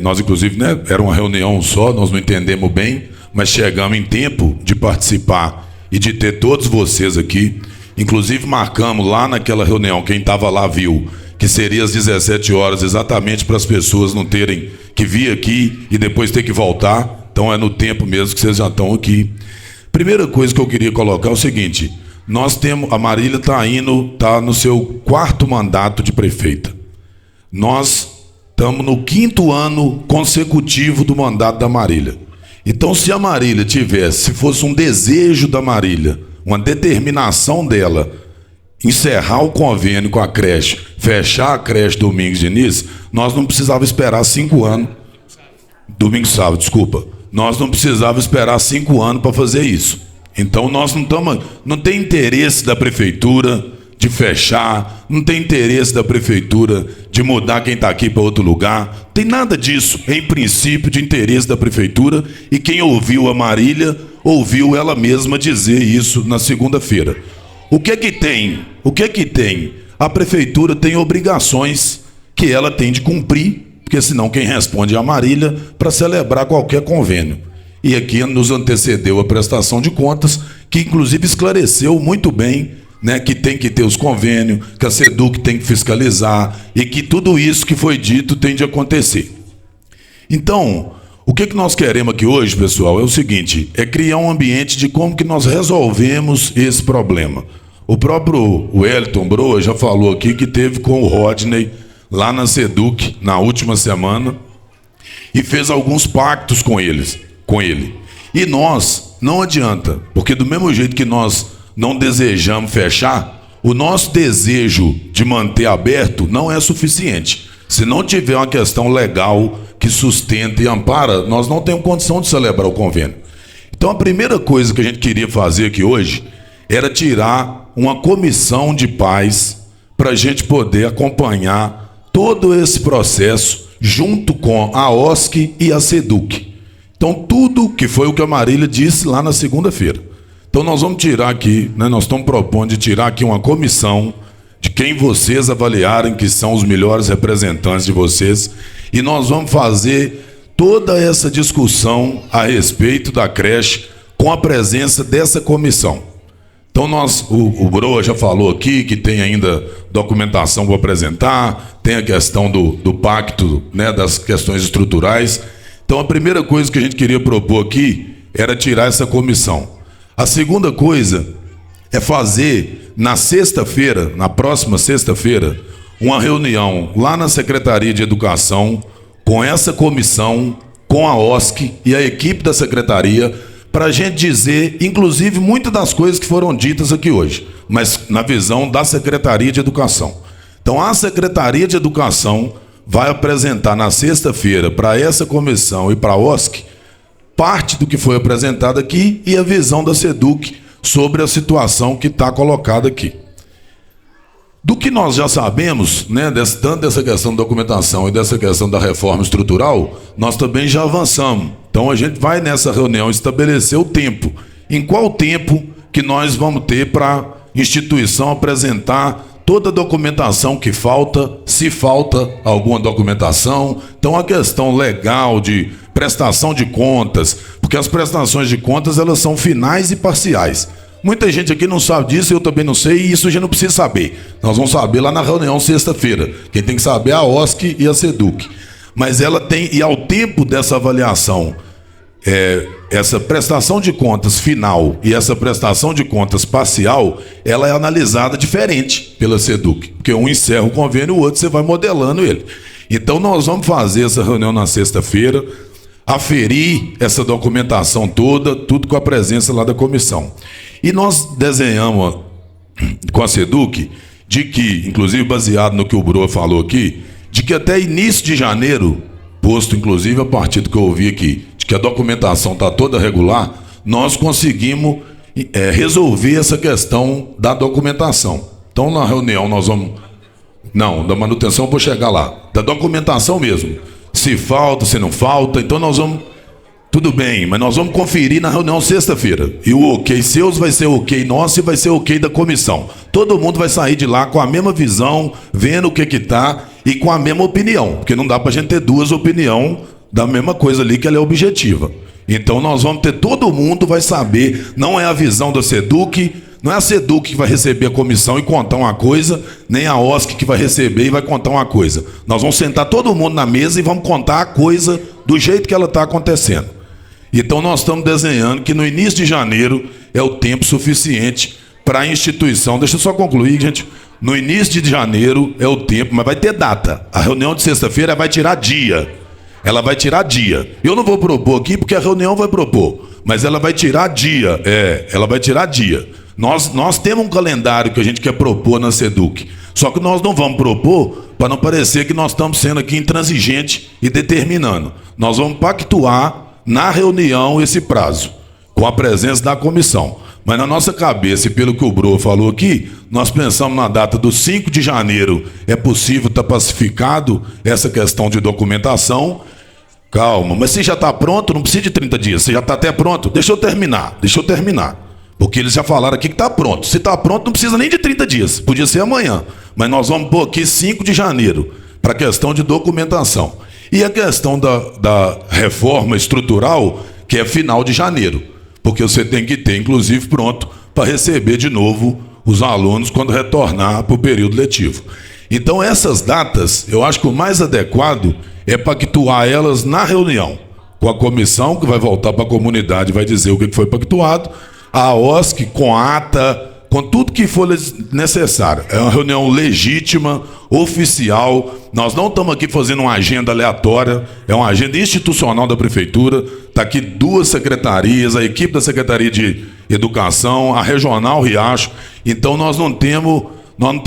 Nós, inclusive, era uma reunião só, nós não entendemos bem, mas chegamos em tempo de participar e de ter todos vocês aqui. Inclusive, marcamos lá naquela reunião, quem estava lá viu, que seria às 17 horas, exatamente para as pessoas não terem que vir aqui e depois ter que voltar. Então é no tempo mesmo que vocês já estão aqui. Primeira coisa que eu queria colocar é o seguinte: nós temos, a Marília está no seu 4º mandato de prefeita. Nós estamos no 5º ano consecutivo do mandato da Marília. Então, se a Marília se fosse um desejo da Marília, uma determinação dela, encerrar o convênio com a creche, fechar a creche Domingos Diniz, nós não precisávamos esperar 5 anos. Domingo sábado, desculpa. Nós não precisávamos esperar 5 anos para fazer isso. Então nós não tem interesse da prefeitura de fechar, não tem interesse da prefeitura de mudar quem está aqui para outro lugar. Tem nada disso, em princípio, de interesse da prefeitura, e quem ouviu a Marília, ouviu ela mesma dizer isso na segunda-feira. O que é que tem? A prefeitura tem obrigações que ela tem de cumprir, porque senão quem responde é a Marília para celebrar qualquer convênio. E aqui nos antecedeu a prestação de contas, que inclusive esclareceu muito bem, que tem que ter os convênios, que a SEDUC tem que fiscalizar, e que tudo isso que foi dito tem de acontecer. Então, o que nós queremos aqui hoje, pessoal, é o seguinte: é criar um ambiente de como que nós resolvemos esse problema. O próprio Wellington Broa já falou aqui que teve com o Rodney lá na SEDUC na última semana e fez alguns pactos com ele. E nós, não adianta, porque do mesmo jeito que nós não desejamos fechar, o nosso desejo de manter aberto não é suficiente. Se não tiver uma questão legal que sustenta e ampara, nós não temos condição de celebrar o convênio. Então a primeira coisa que a gente queria fazer aqui hoje era tirar uma comissão de pais para a gente poder acompanhar todo esse processo junto com a OSC e a SEDUC. Então, tudo que foi o que a Marília disse lá na segunda-feira. Então, nós vamos tirar aqui, né, nós estamos propondo de tirar aqui uma comissão de quem vocês avaliarem que são os melhores representantes de vocês, e nós vamos fazer toda essa discussão a respeito da creche com a presença dessa comissão. Então, o Broa já falou aqui que tem ainda documentação para apresentar, tem a questão do pacto, né, das questões estruturais. Então, a primeira coisa que a gente queria propor aqui era tirar essa comissão. A segunda coisa é fazer na sexta-feira, na próxima sexta-feira, uma reunião lá na Secretaria de Educação com essa comissão, com a OSC e a equipe da Secretaria, para a gente dizer, inclusive, muitas das coisas que foram ditas aqui hoje, mas na visão da Secretaria de Educação. Então, a Secretaria de Educação vai apresentar na sexta-feira para essa comissão e para a OSC parte do que foi apresentado aqui e a visão da SEDUC sobre a situação que está colocada aqui. Do que nós já sabemos, né, tanto dessa questão da documentação e dessa questão da reforma estrutural, nós também já avançamos. Então a gente vai nessa reunião estabelecer o tempo. Em qual tempo que nós vamos ter para a instituição apresentar toda a documentação que falta, se falta alguma documentação. Então a questão legal de prestação de contas, porque as prestações de contas elas são finais e parciais. Muita gente aqui não sabe disso, eu também não sei, e isso a gente não precisa saber. Nós vamos saber lá na reunião sexta-feira. Quem tem que saber é a OSC e a SEDUC. Mas ela tem, e ao tempo dessa avaliação, essa prestação de contas final e essa prestação de contas parcial, ela é analisada diferente pela SEDUC. Porque um encerra o convênio, o outro você vai modelando ele. Então nós vamos fazer essa reunião na sexta-feira, aferir essa documentação toda, tudo com a presença lá da comissão. E nós desenhamos com a SEDUC, de que, inclusive baseado no que o Broa falou aqui, de que até início de janeiro, posto inclusive a partir do que eu ouvi aqui, de que a documentação está toda regular, nós conseguimos resolver essa questão da documentação. Então na reunião nós vamos... Não, da manutenção eu vou chegar lá. Da documentação mesmo. Se falta, se não falta, então nós vamos... Tudo bem, mas nós vamos conferir na reunião sexta-feira. E o ok seus vai ser ok nosso e vai ser ok da comissão. Todo mundo vai sair de lá com a mesma visão, vendo o que está e com a mesma opinião. Porque não dá para a gente ter duas opiniões da mesma coisa ali, que ela é objetiva. Então nós vamos ter, todo mundo vai saber, não é a visão da SEDUC, não é a SEDUC que vai receber a comissão e contar uma coisa, nem a OSC que vai receber e vai contar uma coisa. Nós vamos sentar todo mundo na mesa e vamos contar a coisa do jeito que ela está acontecendo. Então nós estamos desenhando que no início de janeiro é o tempo suficiente para a instituição. Deixa eu só concluir, gente. No início de janeiro é o tempo, mas vai ter data. A reunião de sexta-feira vai tirar dia. Ela vai tirar dia. Eu não vou propor aqui porque a reunião vai propor, mas ela vai tirar dia. Ela vai tirar dia. Nós temos um calendário que a gente quer propor na SEDUC. Só que nós não vamos propor para não parecer que nós estamos sendo aqui intransigentes e determinando. Nós vamos pactuar na reunião esse prazo, com a presença da comissão. Mas na nossa cabeça, e pelo que o Bro falou aqui, nós pensamos na data do 5 de janeiro, é possível estar pacificado essa questão de documentação. Calma, mas se já está pronto, não precisa de 30 dias, se já está até pronto, deixa eu terminar. Porque eles já falaram aqui que está pronto. Se está pronto, não precisa nem de 30 dias, podia ser amanhã. Mas nós vamos pôr aqui 5 de janeiro, para a questão de documentação. E a questão da reforma estrutural, que é final de janeiro, porque você tem que ter, inclusive, pronto para receber de novo os alunos quando retornar para o período letivo. Então, essas datas, eu acho que o mais adequado é pactuar elas na reunião, com a comissão, que vai voltar para a comunidade e vai dizer o que foi pactuado, a OSC com ata, com tudo que for necessário. É uma reunião legítima, oficial. Nós não estamos aqui fazendo uma agenda aleatória, é uma agenda institucional da Prefeitura. Está aqui 2 secretarias, a equipe da Secretaria de Educação, a Regional Riacho. Então nós não temos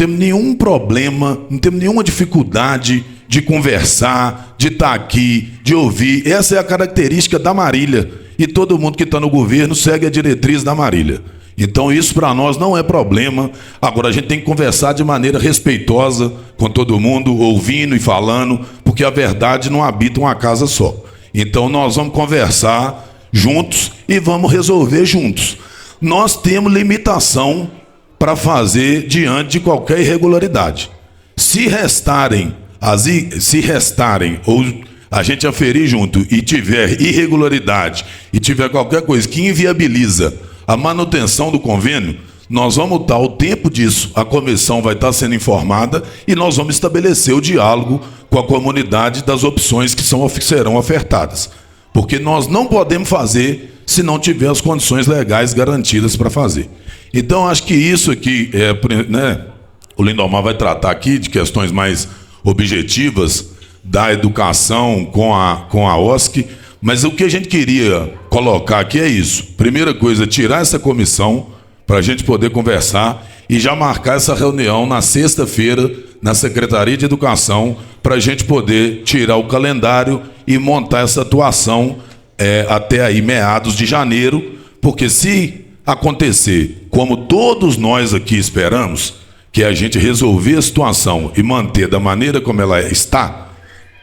nenhum problema, não temos nenhuma dificuldade de conversar, de estar aqui, de ouvir. Essa é a característica da Marília. E todo mundo que está no governo segue a diretriz da Marília. Então isso para nós não é problema. Agora a gente tem que conversar de maneira respeitosa com todo mundo, ouvindo e falando, porque a verdade não habita uma casa só. Então nós vamos conversar juntos e vamos resolver juntos. Nós temos limitação para fazer diante de qualquer irregularidade. Se restarem ou a gente aferir junto e tiver irregularidade e tiver qualquer coisa que inviabiliza a manutenção do convênio, nós vamos dar o tempo disso, a comissão vai estar sendo informada e nós vamos estabelecer o diálogo com a comunidade das opções que serão ofertadas. Porque nós não podemos fazer se não tiver as condições legais garantidas para fazer. Então, acho que isso aqui, o Lindomar vai tratar aqui de questões mais objetivas da educação com a OSC, mas o que a gente queria colocar aqui é isso. Primeira coisa, tirar essa comissão para a gente poder conversar e já marcar essa reunião na sexta-feira na Secretaria de Educação para a gente poder tirar o calendário e montar essa atuação até aí meados de janeiro, porque se acontecer como todos nós aqui esperamos, que é a gente resolver a situação e manter da maneira como ela está,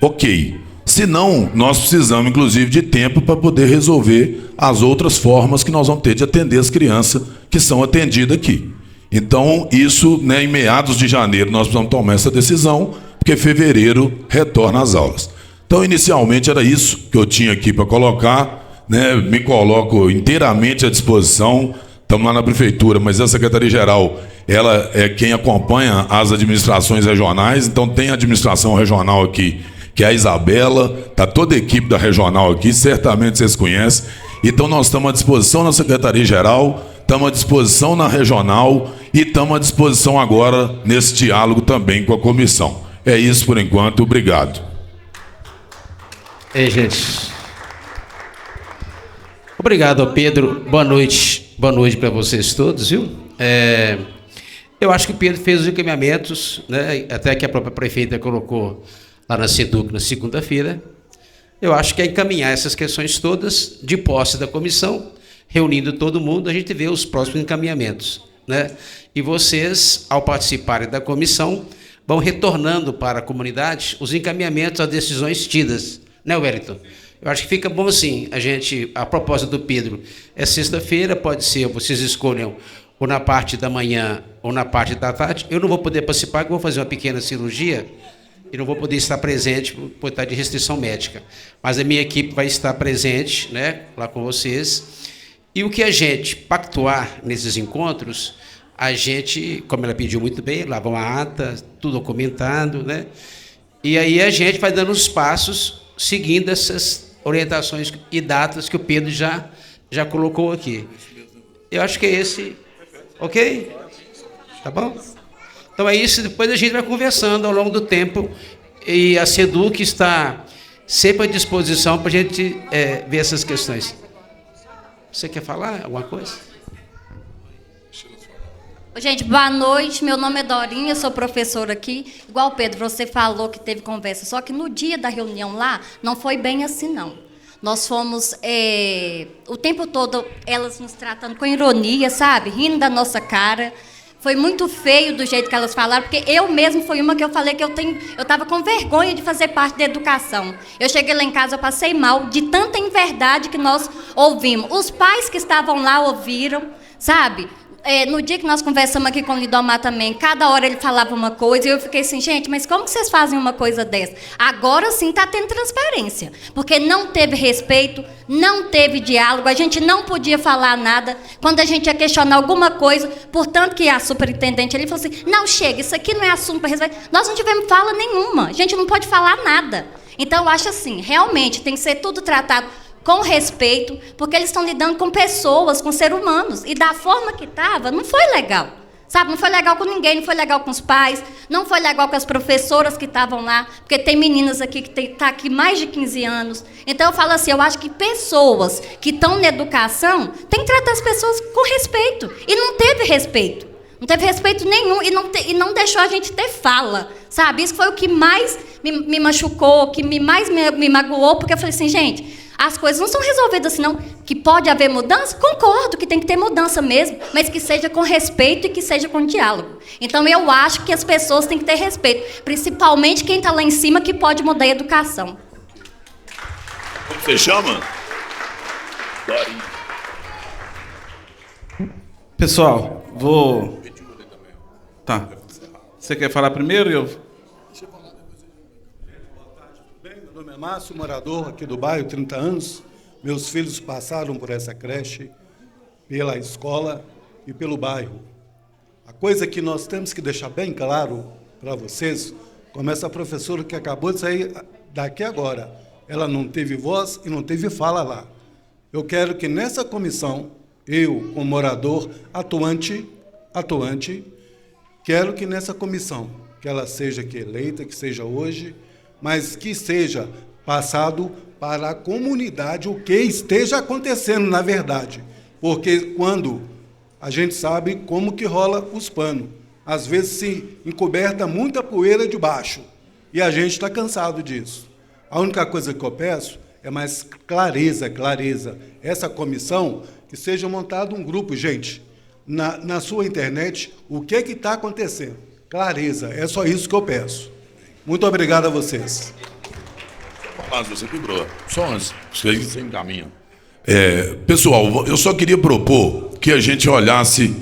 ok. Se não, nós precisamos, inclusive, de tempo para poder resolver as outras formas que nós vamos ter de atender as crianças que são atendidas aqui. Então, isso, em meados de janeiro, nós precisamos tomar essa decisão, porque fevereiro retorna às aulas. Então, inicialmente, era isso que eu tinha aqui para colocar, me coloco inteiramente à disposição. Estamos lá na prefeitura, mas a Secretaria-Geral, ela é quem acompanha as administrações regionais, então tem a administração regional aqui, que é a Isabela, está toda a equipe da regional aqui, certamente vocês conhecem. Então nós estamos à disposição na Secretaria-Geral, estamos à disposição na regional e estamos à disposição agora nesse diálogo também com a comissão. É isso por enquanto, obrigado.
Ei, gente. Obrigado, Pedro. Boa noite para vocês todos, viu? Eu acho que o Pedro fez os encaminhamentos, até que a própria prefeita colocou lá na SEDUC na segunda-feira. Eu acho que é encaminhar essas questões todas de posse da comissão, reunindo todo mundo, a gente vê os próximos encaminhamentos, E vocês, ao participarem da comissão, vão retornando para a comunidade os encaminhamentos, as decisões tidas, Wellington? Eu acho que fica bom assim, a proposta do Pedro é sexta-feira, pode ser, vocês escolham ou na parte da manhã ou na parte da tarde. Eu não vou poder participar, porque eu vou fazer uma pequena cirurgia e não vou poder estar presente por estar de restrição médica. Mas a minha equipe vai estar presente, lá com vocês. E o que a gente pactuar nesses encontros, a gente, como ela pediu muito bem, lá vão a ata, tudo documentado, E aí a gente vai dando os passos seguindo essas orientações e datas que o Pedro já colocou aqui. Eu acho que é esse, ok? Tá bom? Então é isso, depois a gente vai conversando ao longo do tempo e a SEDUC está sempre à disposição para a gente ver essas questões. Você quer falar alguma coisa?
Gente, boa noite, meu nome é Dorinha, sou professora aqui. Igual o Pedro, você falou que teve conversa, só que no dia da reunião lá, não foi bem assim, não. Nós fomos, o tempo todo, elas nos tratando com ironia, sabe? Rindo da nossa cara. Foi muito feio do jeito que elas falaram, porque eu mesmo foi uma que eu falei que eu estava com vergonha de fazer parte da educação. Eu cheguei lá em casa, eu passei mal de tanta inverdade que nós ouvimos. Os pais que estavam lá ouviram, sabe? No dia que nós conversamos aqui com o Lindomar também, cada hora ele falava uma coisa e eu fiquei assim, gente, mas como que vocês fazem uma coisa dessa? Agora sim está tendo transparência, porque não teve respeito, não teve diálogo, a gente não podia falar nada quando a gente ia questionar alguma coisa, portanto que a superintendente ali falou assim, não, chega, isso aqui não é assunto para resolver. Nós não tivemos fala nenhuma, a gente não pode falar nada. Então eu acho assim, realmente tem que ser tudo tratado com respeito, porque eles estão lidando com pessoas, com seres humanos. E da forma que estava, não foi legal. Sabe, não foi legal com ninguém, não foi legal com os pais, não foi legal com as professoras que estavam lá, porque tem meninas aqui que estão aqui mais de 15 anos. Então eu falo assim, eu acho que pessoas que estão na educação têm que tratar as pessoas com respeito. E não teve respeito. Não teve respeito nenhum e não deixou a gente ter fala. Sabe, isso foi o que mais me machucou, que mais me magoou, porque eu falei assim, gente, as coisas não são resolvidas assim, não. Que pode haver mudança? Concordo que tem que ter mudança mesmo, mas que seja com respeito e que seja com diálogo. Então, eu acho que as pessoas têm que ter respeito, principalmente quem está lá em cima, que pode mudar a educação.
Você chama?
Pessoal, vou... Tá. Você quer falar primeiro?
Meu nome é Márcio, morador aqui do bairro, 30 anos. Meus filhos passaram por essa creche, pela escola e pelo bairro. A coisa que nós temos que deixar bem claro para vocês, como essa professora que acabou de sair daqui agora, ela não teve voz e não teve fala lá. Eu quero que nessa comissão, eu, como morador atuante, quero que nessa comissão, que ela seja aqui eleita, que seja hoje, mas que seja passado para a comunidade o que esteja acontecendo, na verdade. Porque quando a gente sabe como que rola os panos, às vezes se encoberta muita poeira debaixo, e a gente está cansado disso. A única coisa que eu peço é mais clareza. Essa comissão, que seja montado um grupo, gente, na sua internet, o que está acontecendo. Clareza, é só isso que eu peço. Muito obrigado a vocês.
Você quebrou. Só antes, você encaminha. Pessoal, eu só queria propor que a gente olhasse,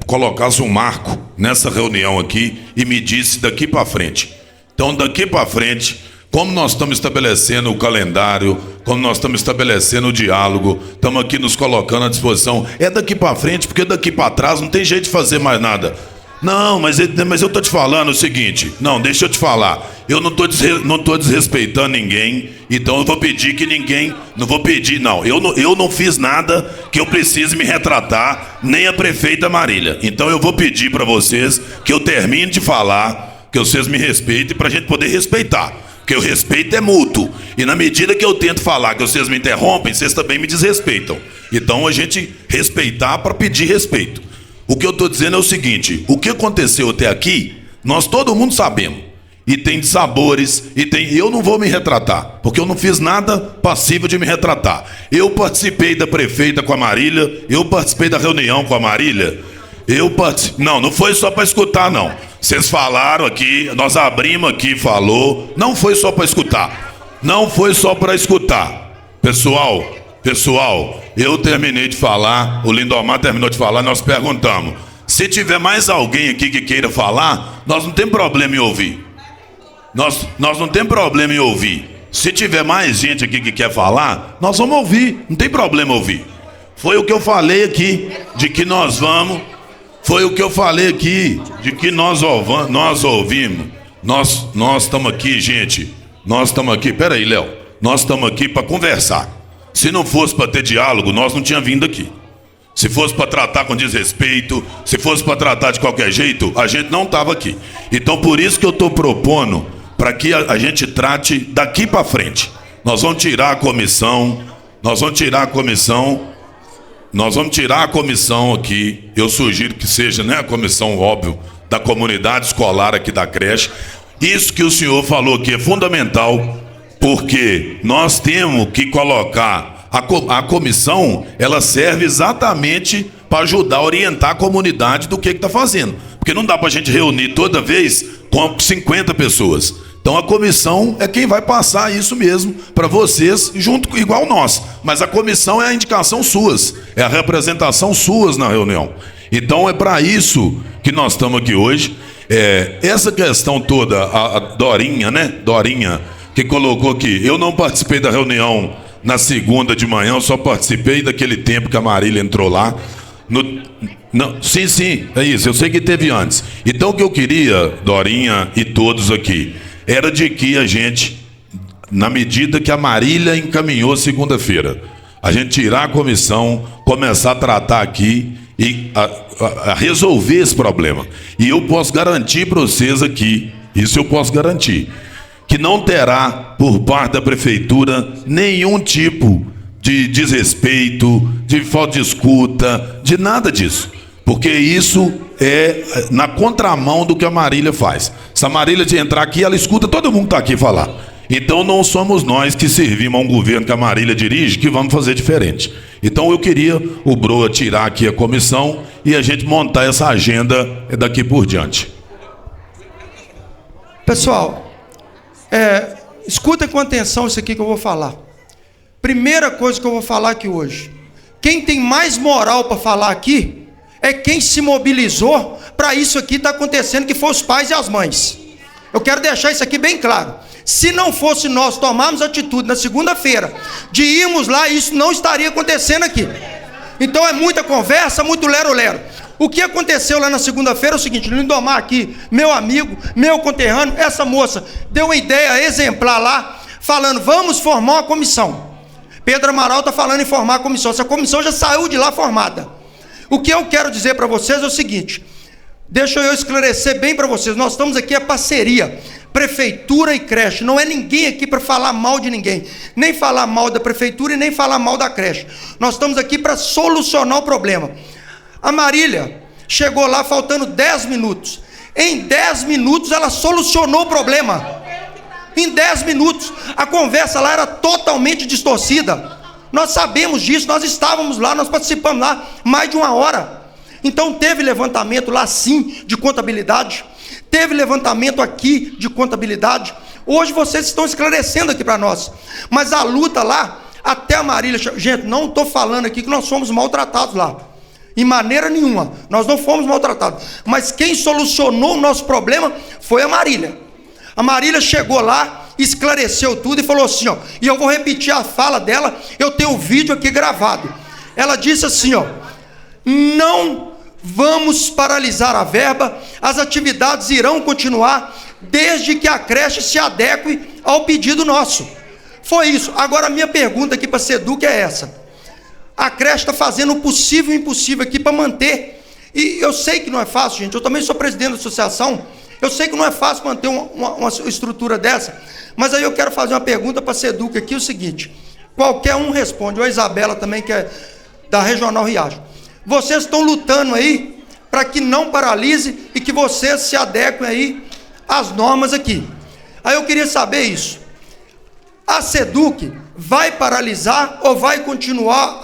colocasse um marco nessa reunião aqui e medisse daqui para frente. Então, daqui para frente, como nós estamos estabelecendo o calendário, como nós estamos estabelecendo o diálogo, estamos aqui nos colocando à disposição, é daqui para frente, porque daqui para trás não tem jeito de fazer mais nada. Não, mas eu estou te falando o seguinte, não, deixa eu te falar, eu não estou desrespeitando ninguém, então eu vou pedir que ninguém, eu não fiz nada que eu precise me retratar, nem a prefeita Marília, então eu vou pedir para vocês que eu termine de falar, que vocês me respeitem para a gente poder respeitar, porque o respeito é mútuo, e na medida que eu tento falar que vocês me interrompem, vocês também me desrespeitam, então a gente respeitar para pedir respeito. O que eu estou dizendo é o seguinte, o que aconteceu até aqui, nós todo mundo sabemos. E tem dissabores, eu não vou me retratar, porque eu não fiz nada passível de me retratar. Eu participei da prefeita com a Marília, eu participei da reunião com a Marília, não foi só para escutar não. Vocês falaram aqui, nós abrimos aqui, falou, não foi só para escutar. Não foi só para escutar. Pessoal, eu terminei de falar, o Lindomar terminou de falar, nós perguntamos. Se tiver mais alguém aqui que queira falar, nós não temos problema em ouvir. Nós não temos problema em ouvir. Se tiver mais gente aqui que quer falar, nós vamos ouvir, não tem problema ouvir. Foi o que eu falei aqui, de que nós vamos. Foi o que eu falei aqui, de que nós ouvimos. Nós estamos aqui, gente. Nós estamos aqui, peraí, Léo. Nós estamos aqui para conversar. Se não fosse para ter diálogo, nós não tínhamos vindo aqui. Se fosse para tratar com desrespeito, se fosse para tratar de qualquer jeito, a gente não estava aqui. Então, por isso que eu estou propondo para que a gente trate daqui para frente. Nós vamos tirar a comissão aqui. Eu sugiro que seja, né, a comissão, óbvio, da comunidade escolar aqui da creche. Isso que o senhor falou aqui é fundamental. Porque nós temos que colocar a comissão, ela serve exatamente para ajudar a orientar a comunidade do que está fazendo. Porque não dá para a gente reunir toda vez com 50 pessoas. Então a comissão é quem vai passar isso mesmo para vocês, junto igual nós. Mas a comissão é a indicação suas, é a representação suas na reunião. Então é para isso que nós estamos aqui hoje. Essa questão toda, a Dorinha, que colocou aqui, eu não participei da reunião na segunda de manhã, eu só participei daquele tempo que a Marília entrou lá. Sim, é isso, eu sei que teve antes. Então o que eu queria, Dorinha e todos aqui, era de que a gente, na medida que a Marília encaminhou segunda-feira, a gente tirar a comissão, começar a tratar aqui e a resolver esse problema. E eu posso garantir para vocês aqui, isso eu posso garantir, que não terá, por parte da prefeitura, nenhum tipo de desrespeito, de falta de escuta, de nada disso. Porque isso é na contramão do que a Marília faz. Se a Marília de entrar aqui, ela escuta todo mundo que está aqui falar. Então não somos nós que servimos a um governo que a Marília dirige que vamos fazer diferente. Então eu queria o Broa tirar aqui a comissão e a gente montar essa agenda daqui por diante.
Pessoal, escuta com atenção isso aqui que eu vou falar. Primeira coisa que eu vou falar aqui hoje. Quem tem mais moral para falar aqui é quem se mobilizou para isso aqui estar acontecendo, que foram os pais e as mães. Eu quero deixar isso aqui bem claro. Se não fosse nós tomarmos atitude na segunda-feira de irmos lá, isso não estaria acontecendo aqui. Então é muita conversa, muito lero-lero. O que aconteceu lá na segunda-feira é o seguinte: Lindomar aqui, meu amigo, meu conterrâneo, essa moça deu uma ideia exemplar lá, falando, vamos formar uma comissão. Pedro Amaral está falando em formar a comissão. Essa comissão já saiu de lá formada. O que eu quero dizer para vocês é o seguinte, deixa eu esclarecer bem para vocês, nós estamos aqui a parceria, prefeitura e creche, não é ninguém aqui para falar mal de ninguém, nem falar mal da prefeitura e nem falar mal da creche. Nós estamos aqui para solucionar o problema. A Marília chegou lá faltando 10 minutos. Em 10 minutos ela solucionou o problema. Em 10 minutos. A conversa lá era totalmente distorcida. Nós sabemos disso, nós estávamos lá, nós participamos lá mais de 1 hora. Então teve levantamento lá sim de contabilidade. Teve levantamento aqui de contabilidade. Hoje vocês estão esclarecendo aqui para nós. Mas a luta lá, até a Marília... Gente, não estou falando aqui que nós fomos maltratados lá. Em maneira nenhuma. Nós não fomos maltratados. Mas quem solucionou o nosso problema foi a Marília. A Marília chegou lá, esclareceu tudo e falou assim, ó, e eu vou repetir a fala dela, eu tenho o vídeo aqui gravado. Ela disse assim, ó, não vamos paralisar a verba, as atividades irão continuar desde que a creche se adeque ao pedido nosso. Foi isso. Agora a minha pergunta aqui para a SEDUC é essa. A creche está fazendo o possível e o impossível aqui para manter. E eu sei que não é fácil, gente. Eu também sou presidente da associação. Eu sei que não é fácil manter uma estrutura dessa. Mas aí eu quero fazer uma pergunta para a SEDUC aqui, o seguinte. Qualquer um responde. Ou a Isabela também, que é da Regional Riacho. Vocês estão lutando aí para que não paralise e que vocês se adequem aí às normas aqui. Aí eu queria saber isso. A SEDUC vai paralisar ou vai continuar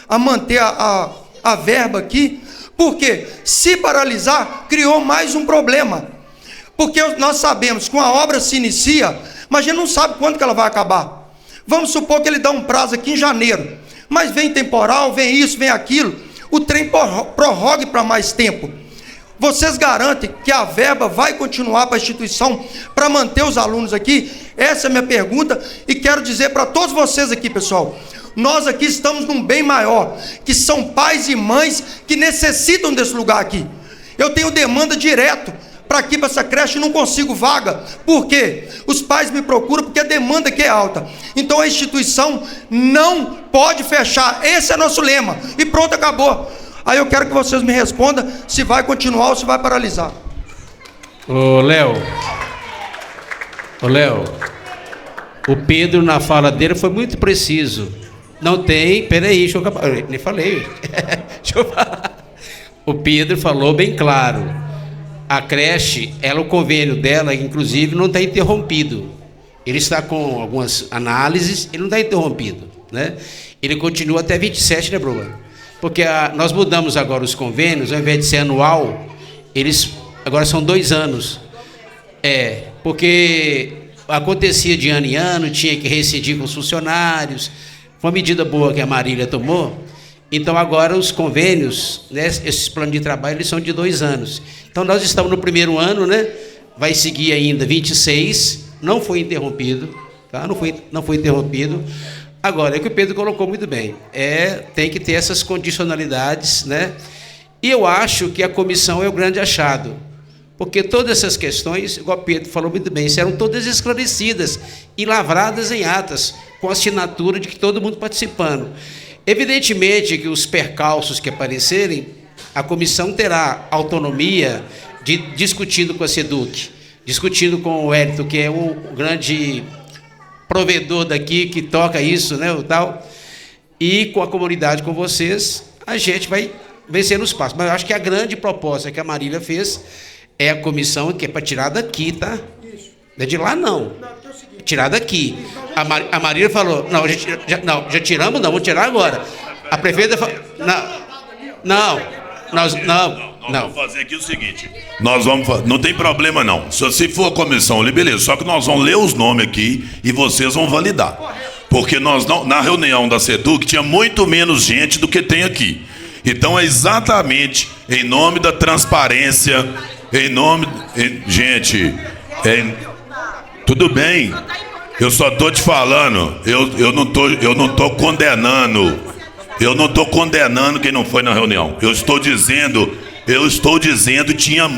a manter a verba aqui? Porque se paralisar, criou mais um problema. Porque nós sabemos que uma obra se inicia, mas a gente não sabe quando que ela vai acabar. Vamos supor que ele dá um prazo aqui em janeiro. Mas vem temporal, vem isso, vem aquilo. O trem prorrogue para mais tempo. Vocês garantem que a verba vai continuar para a instituição para manter os alunos aqui? Essa é a minha pergunta e quero dizer para todos vocês aqui, pessoal. Nós aqui estamos num bem maior, que são pais e mães que necessitam desse lugar aqui. Eu tenho demanda direto para aqui, para essa creche, e não consigo vaga. Por quê? Os pais me procuram porque a demanda aqui é alta. Então a instituição não pode fechar. Esse é nosso lema. E pronto, acabou. Aí eu quero que vocês me respondam se vai continuar ou se vai paralisar.
Ô Léo, o Pedro na fala dele foi muito preciso. Não tem, peraí, deixa eu acabar, eu nem falei. Deixa eu falar. O Pedro falou bem claro. A creche, o convênio dela, inclusive, não está interrompido. Ele está com algumas análises, ele não está interrompido, né? Ele continua até 27, né, Bruno? Porque nós mudamos agora os convênios, ao invés de ser anual, eles agora são 2 anos. Porque acontecia de ano em ano, tinha que rescindir com os funcionários. Foi uma medida boa que a Marília tomou. Então agora os convênios, né, esses planos de trabalho, eles são de 2 anos. Então nós estamos no primeiro ano, né? Vai seguir ainda 26, não foi interrompido, tá? Não foi interrompido. Agora, é que o Pedro colocou muito bem, tem que ter essas condicionalidades, né? E eu acho que a comissão é o grande achado, porque todas essas questões, igual o Pedro falou muito bem, serão todas esclarecidas e lavradas em atas, com assinatura de que todo mundo participando. Evidentemente que os percalços que aparecerem, a comissão terá autonomia de discutindo com a SEDUC, discutindo com o Hélito, que é o grande provedor daqui, que toca isso, né, o tal, e com a comunidade, com vocês, a gente vai vencendo os passos. Mas eu acho que a grande proposta que a Marília fez é a comissão, que é para tirar daqui, tá? Não é de lá, não. Tirar daqui. A Marília falou, não, já tiramos, não, vamos tirar agora. A prefeita falou, não. Nós vamos
fazer aqui o seguinte, não tem problema não, se for a comissão ali, beleza, só que nós vamos ler os nomes aqui e vocês vão validar. Porque nós não, na reunião da SEDUC tinha muito menos gente do que tem aqui. Então é exatamente em nome da transparência, gente, tudo bem. Eu só estou te falando, eu não tô condenando. Eu não estou condenando quem não foi na reunião. Eu estou dizendo,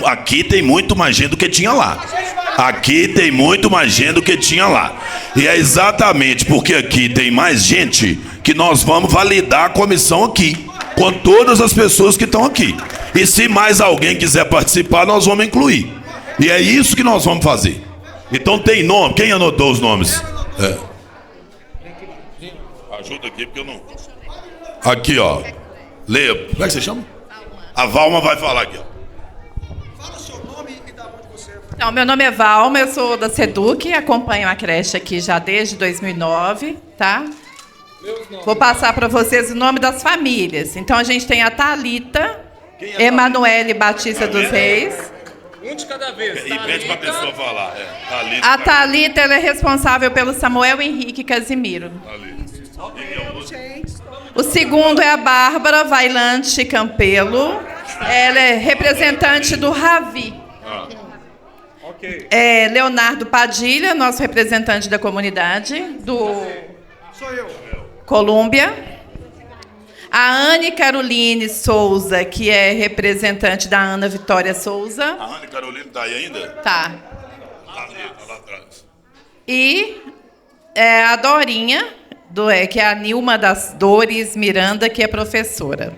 aqui tem muito mais gente do que tinha lá. Aqui tem muito mais gente do que tinha lá. E é exatamente porque aqui tem mais gente que nós vamos validar a comissão aqui, com todas as pessoas que estão aqui. E se mais alguém quiser participar, nós vamos incluir. E é isso que nós vamos fazer. Então tem nome. Quem anotou os nomes? Ajuda aqui, porque eu não... Aqui, ó. Leia. Como é que você chama? A Valma vai falar aqui, ó.
Fala o seu nome e da onde você é. Então, meu nome é Valma, eu sou da SEDUC, acompanho a creche aqui já desde 2009, tá? Vou passar para vocês o nome das famílias. Então, a gente tem a Thalita, Emanuele Batista dos Reis.
Um de cada vez.
E pede para a pessoa falar.
A Thalita, ela é responsável pelo Samuel Henrique Casimiro. O segundo é a Bárbara Vailante Campelo. Ela é representante do Ravi. É Leonardo Padilha, nosso representante da comunidade, do Colômbia. A Anne Caroline Souza, que é representante da Ana Vitória Souza.
A Anne Caroline está aí ainda?
Tá.
Lá atrás.
E a Dorinha, que é a Nilma das Dores Miranda, que é professora.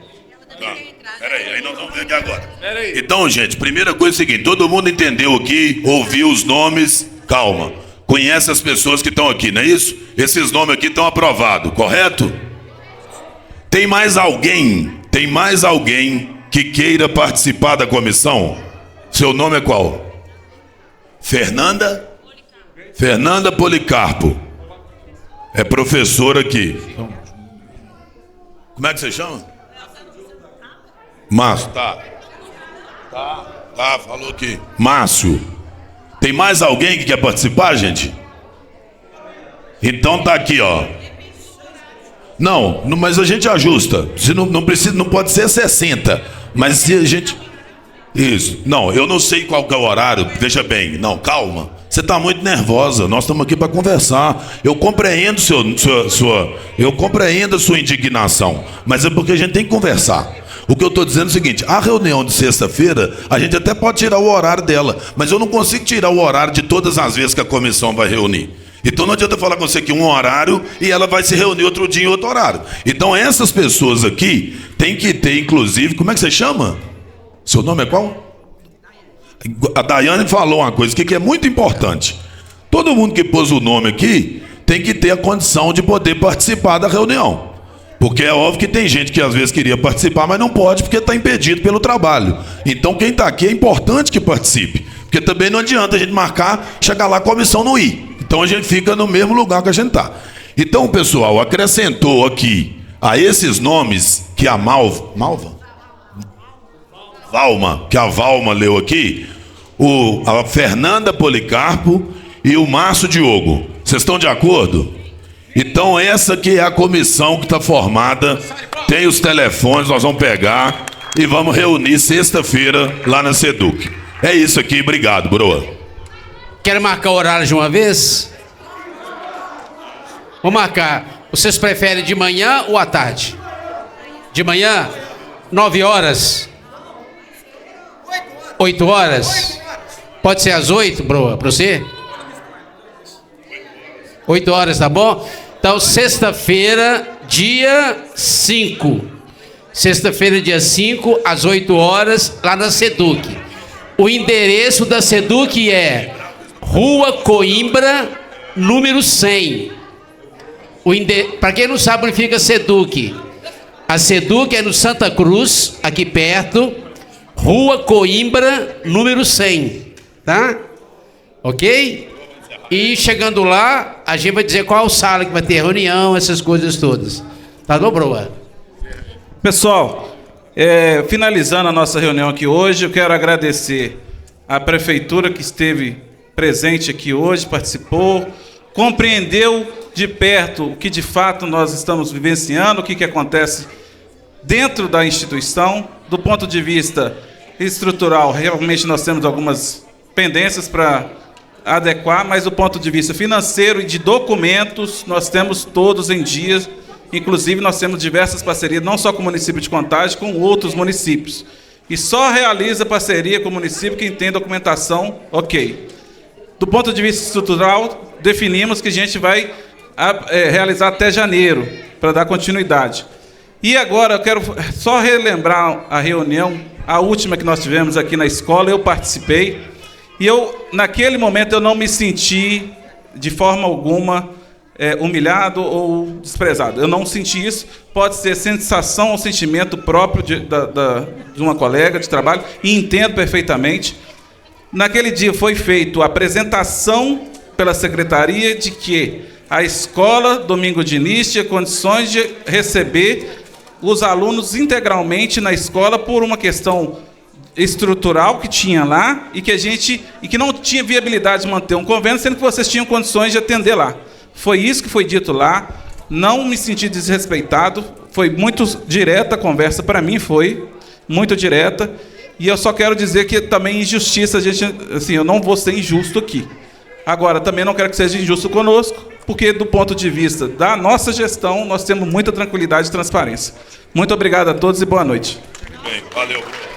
Tá. Peraí, aí nós vamos ver aqui agora. Então, gente, primeira coisa é o seguinte: todo mundo entendeu aqui, ouviu os nomes, calma. Conhece as pessoas que estão aqui, não é isso? Esses nomes aqui estão aprovados, correto? Tem mais alguém que queira participar da comissão? Seu nome é qual? Fernanda? Fernanda Policarpo. É professora aqui. Como é que você chama? Márcio, tá, falou aqui. Márcio. Tem mais alguém que quer participar, gente? Então tá aqui, ó. Não, mas a gente ajusta. Se não precisa, não pode ser 60. Mas se a gente... Isso. Não, eu não sei qual que é o horário. Veja bem. Não, calma. Você está muito nervosa. Nós estamos aqui para conversar. Eu compreendo eu compreendo a sua indignação. Mas é porque a gente tem que conversar. O que eu estou dizendo é o seguinte: a reunião de sexta-feira, a gente até pode tirar o horário dela, mas eu não consigo tirar o horário de todas as vezes que a comissão vai reunir. Então não adianta falar com você que um horário e ela vai se reunir outro dia em outro horário. Então essas pessoas aqui tem que ter, inclusive, como é que você chama? Seu nome é qual? A Daiane falou uma coisa que é muito importante. Todo mundo que pôs o nome aqui tem que ter a condição de poder participar da reunião. Porque é óbvio que tem gente que às vezes queria participar, mas não pode porque está impedido pelo trabalho. Então quem está aqui é importante que participe. Porque também não adianta a gente marcar, chegar lá a comissão não ir. Então a gente fica no mesmo lugar que a gente está. Então o pessoal acrescentou aqui a esses nomes que a Valma leu aqui, a Fernanda Policarpo e o Márcio Diogo. Vocês estão de acordo? Então essa que é a comissão que está formada. Tem os telefones, nós vamos pegar e vamos reunir sexta-feira lá na SEDUC. É isso aqui, obrigado, broa.
Quer marcar o horário de uma vez? Vou marcar. Vocês preferem de manhã ou à tarde? De manhã? 9 horas? 8 horas? Pode ser às 8, broa, para você? 8 horas, tá bom? Então, sexta-feira, dia 5. Sexta-feira, dia 5, às 8 horas, lá na SEDUC. O endereço da SEDUC é Rua Coimbra, número 100. Para quem não sabe onde fica a SEDUC, a SEDUC é no Santa Cruz, aqui perto, Rua Coimbra, número 100. Tá? Ok? E chegando lá, a gente vai dizer qual sala que vai ter reunião, essas coisas todas. Tá bom, broa?
Pessoal, finalizando a nossa reunião aqui hoje, eu quero agradecer à prefeitura que esteve presente aqui hoje, participou, compreendeu de perto o que de fato nós estamos vivenciando, o que acontece dentro da instituição. Do ponto de vista estrutural, realmente nós temos algumas pendências para adequar, mas do ponto de vista financeiro e de documentos, nós temos todos em dia. Inclusive, nós temos diversas parcerias, não só com o município de Contagem, com outros municípios. E só realiza parceria com o município quem tem documentação ok. Do ponto de vista estrutural, definimos que a gente vai realizar até janeiro, para dar continuidade. E agora eu quero só relembrar a reunião, a última que nós tivemos aqui na escola, eu participei, e naquele momento eu não me senti de forma alguma humilhado ou desprezado. Eu não senti isso. Pode ser sensação ou sentimento próprio de uma colega de trabalho, e entendo perfeitamente. Naquele dia foi feita a apresentação pela secretaria de que a escola Domingo Diniz tinha condições de receber os alunos integralmente na escola por uma questão estrutural que tinha lá e que não tinha viabilidade de manter um convênio, sendo que vocês tinham condições de atender lá. Foi isso que foi dito lá. Não me senti desrespeitado. Foi muito direta a conversa, para mim foi muito direta. E eu só quero dizer que também injustiça, eu não vou ser injusto aqui. Agora, também não quero que seja injusto conosco, porque do ponto de vista da nossa gestão, nós temos muita tranquilidade e transparência. Muito obrigado a todos e boa noite.
Muito bem, valeu, Bruno.